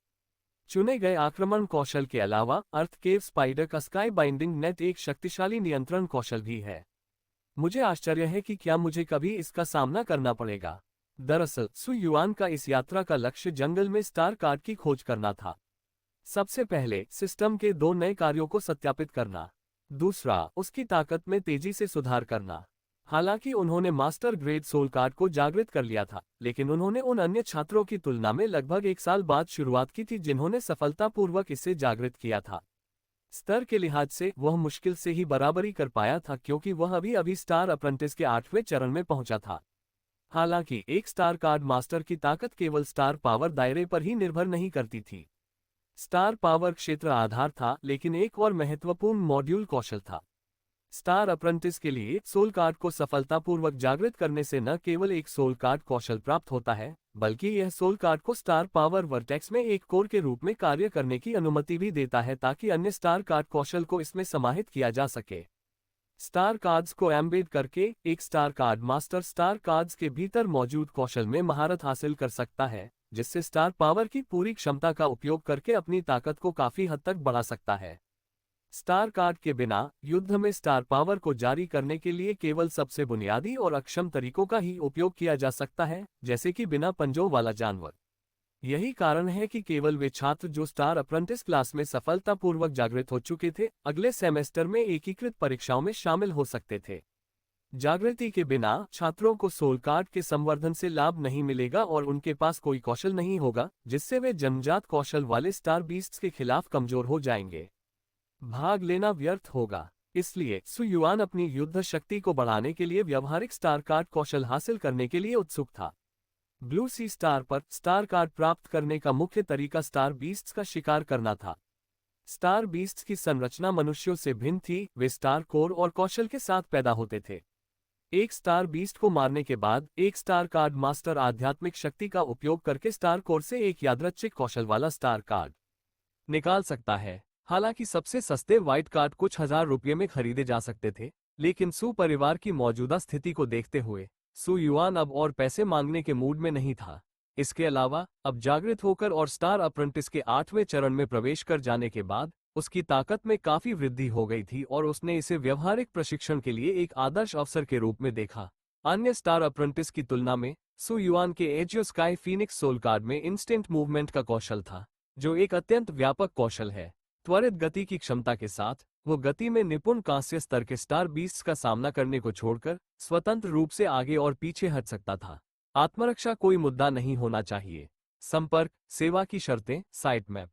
चुने गए आक्रमण कौशल के अलावा अर्थ केव स्पाइडर का स्काई बाइंडिंग नेट एक शक्तिशाली नियंत्रण कौशल भी है। मुझे आश्चर्य है कि क्या मुझे कभी इसका सामना करना पड़ेगा। दरअसल सु युआन का इस यात्रा का लक्ष्य जंगल में स्टार कार्ड की खोज करना था। सबसे पहले सिस्टम के 2 नए कार्यों को सत्यापित करना, दूसरा उसकी ताकत में तेजी से सुधार करना। हालांकि उन्होंने मास्टर ग्रेड सोल कार्ड को जागृत कर लिया था, लेकिन उन्होंने उन अन्य छात्रों की तुलना में लगभग 1 साल बाद शुरुआत की थी जिन्होंने सफलतापूर्वक इसे जागृत किया था। स्तर के लिहाज से वह मुश्किल से ही बराबरी कर पाया था क्योंकि वह अभी अभी स्टार अप्रेंटिस के 8वें चरण में पहुंचा था। हालांकि एक स्टार कार्ड मास्टर की ताकत केवल स्टार पावर दायरे पर ही निर्भर नहीं करती थी। स्टार पावर क्षेत्र आधार था, लेकिन एक और महत्वपूर्ण मॉड्यूल कौशल था। स्टार अप्रेंटिस के लिए सोल कार्ड को सफलतापूर्वक जागृत करने से न केवल एक सोल कार्ड कौशल प्राप्त होता है, बल्कि यह सोल कार्ड को स्टार पावर वर्टेक्स में एक कोर के रूप में कार्य करने की अनुमति भी देता है ताकि अन्य स्टार कार्ड कौशल को इसमें समाहित किया जा सके। स्टार कार्ड्स को एम्बेड करके एक star card master star cards के भीतर मौजूद कौशल में महारत हासिल कर सकता है, जिससे स्टार पावर की पूरी क्षमता का उपयोग करके अपनी ताकत को काफी हद तक बढ़ा सकता है। स्टार कार्ड के बिना युद्ध में स्टार पावर को जारी करने के लिए केवल सबसे बुनियादी और अक्षम तरीकों का ही उपयोग किया जा सकता है, जैसे कि बिना पंजों वाला जानवर। यही कारण है कि केवल वे छात्र जो स्टार अप्रेंटिस क्लास में सफलतापूर्वक जागृत हो चुके थे, अगले सेमेस्टर में एकीकृत परीक्षाओं में शामिल हो सकते थे। जागृति के बिना छात्रों को सोल कार्ड के संवर्धन से लाभ नहीं मिलेगा और उनके पास कोई कौशल नहीं होगा, जिससे वे जन्मजात कौशल वाले स्टार बीस्ट्स के खिलाफ कमजोर हो जाएंगे। भाग लेना व्यर्थ होगा। इसलिए सु युआन अपनी युद्ध शक्ति को बढ़ाने के लिए व्यवहारिक स्टार कार्ड कौशल हासिल करने के लिए उत्सुक था। ब्लू सी स्टार पर स्टार कार्ड प्राप्त करने का मुख्य तरीका स्टार बीस्ट्स का शिकार करना था। स्टार बीस्ट्स की संरचना मनुष्यों से भिन्न थी, वे स्टार कोर और कौशल के साथ पैदा होते थे। एक स्टार बीस्ट को मारने के बाद एक स्टार कार्ड मास्टर आध्यात्मिक शक्ति का उपयोग करके स्टार कोर से एक यादृच्छिक कौशल वाला स्टार कार्ड निकाल सकता है। हालांकि सबसे सस्ते व्हाइट कार्ड कुछ हजार रुपये में खरीदे जा सकते थे, लेकिन सु परिवार की मौजूदा स्थिति को देखते हुए सु युआन अब और पैसे मांगने के मूड में नहीं था। इसके अलावा अब जागृत होकर और स्टार अप्रेंटिस के 8वें चरण में प्रवेश कर जाने के बाद उसकी ताकत में काफी वृद्धि हो गई थी और उसने इसे व्यवहारिक प्रशिक्षण के लिए एक आदर्श अवसर के रूप में देखा। अन्य स्टार अप्रेंटिस की तुलना में सु युआन के एजियो स्काई फीनिक्स सोल कार्ड में इंस्टेंट मूवमेंट का कौशल था, जो एक अत्यंत व्यापक कौशल है। त्वरित गति की क्षमता के साथ वो गति में निपुण कांस्य स्तर के स्टार बीस्ट्स का सामना करने को छोड़कर स्वतंत्र रूप से आगे और पीछे हट सकता था। आत्मरक्षा कोई मुद्दा नहीं होना चाहिए। संपर्क, सेवा की शर्तें, साइट मैप।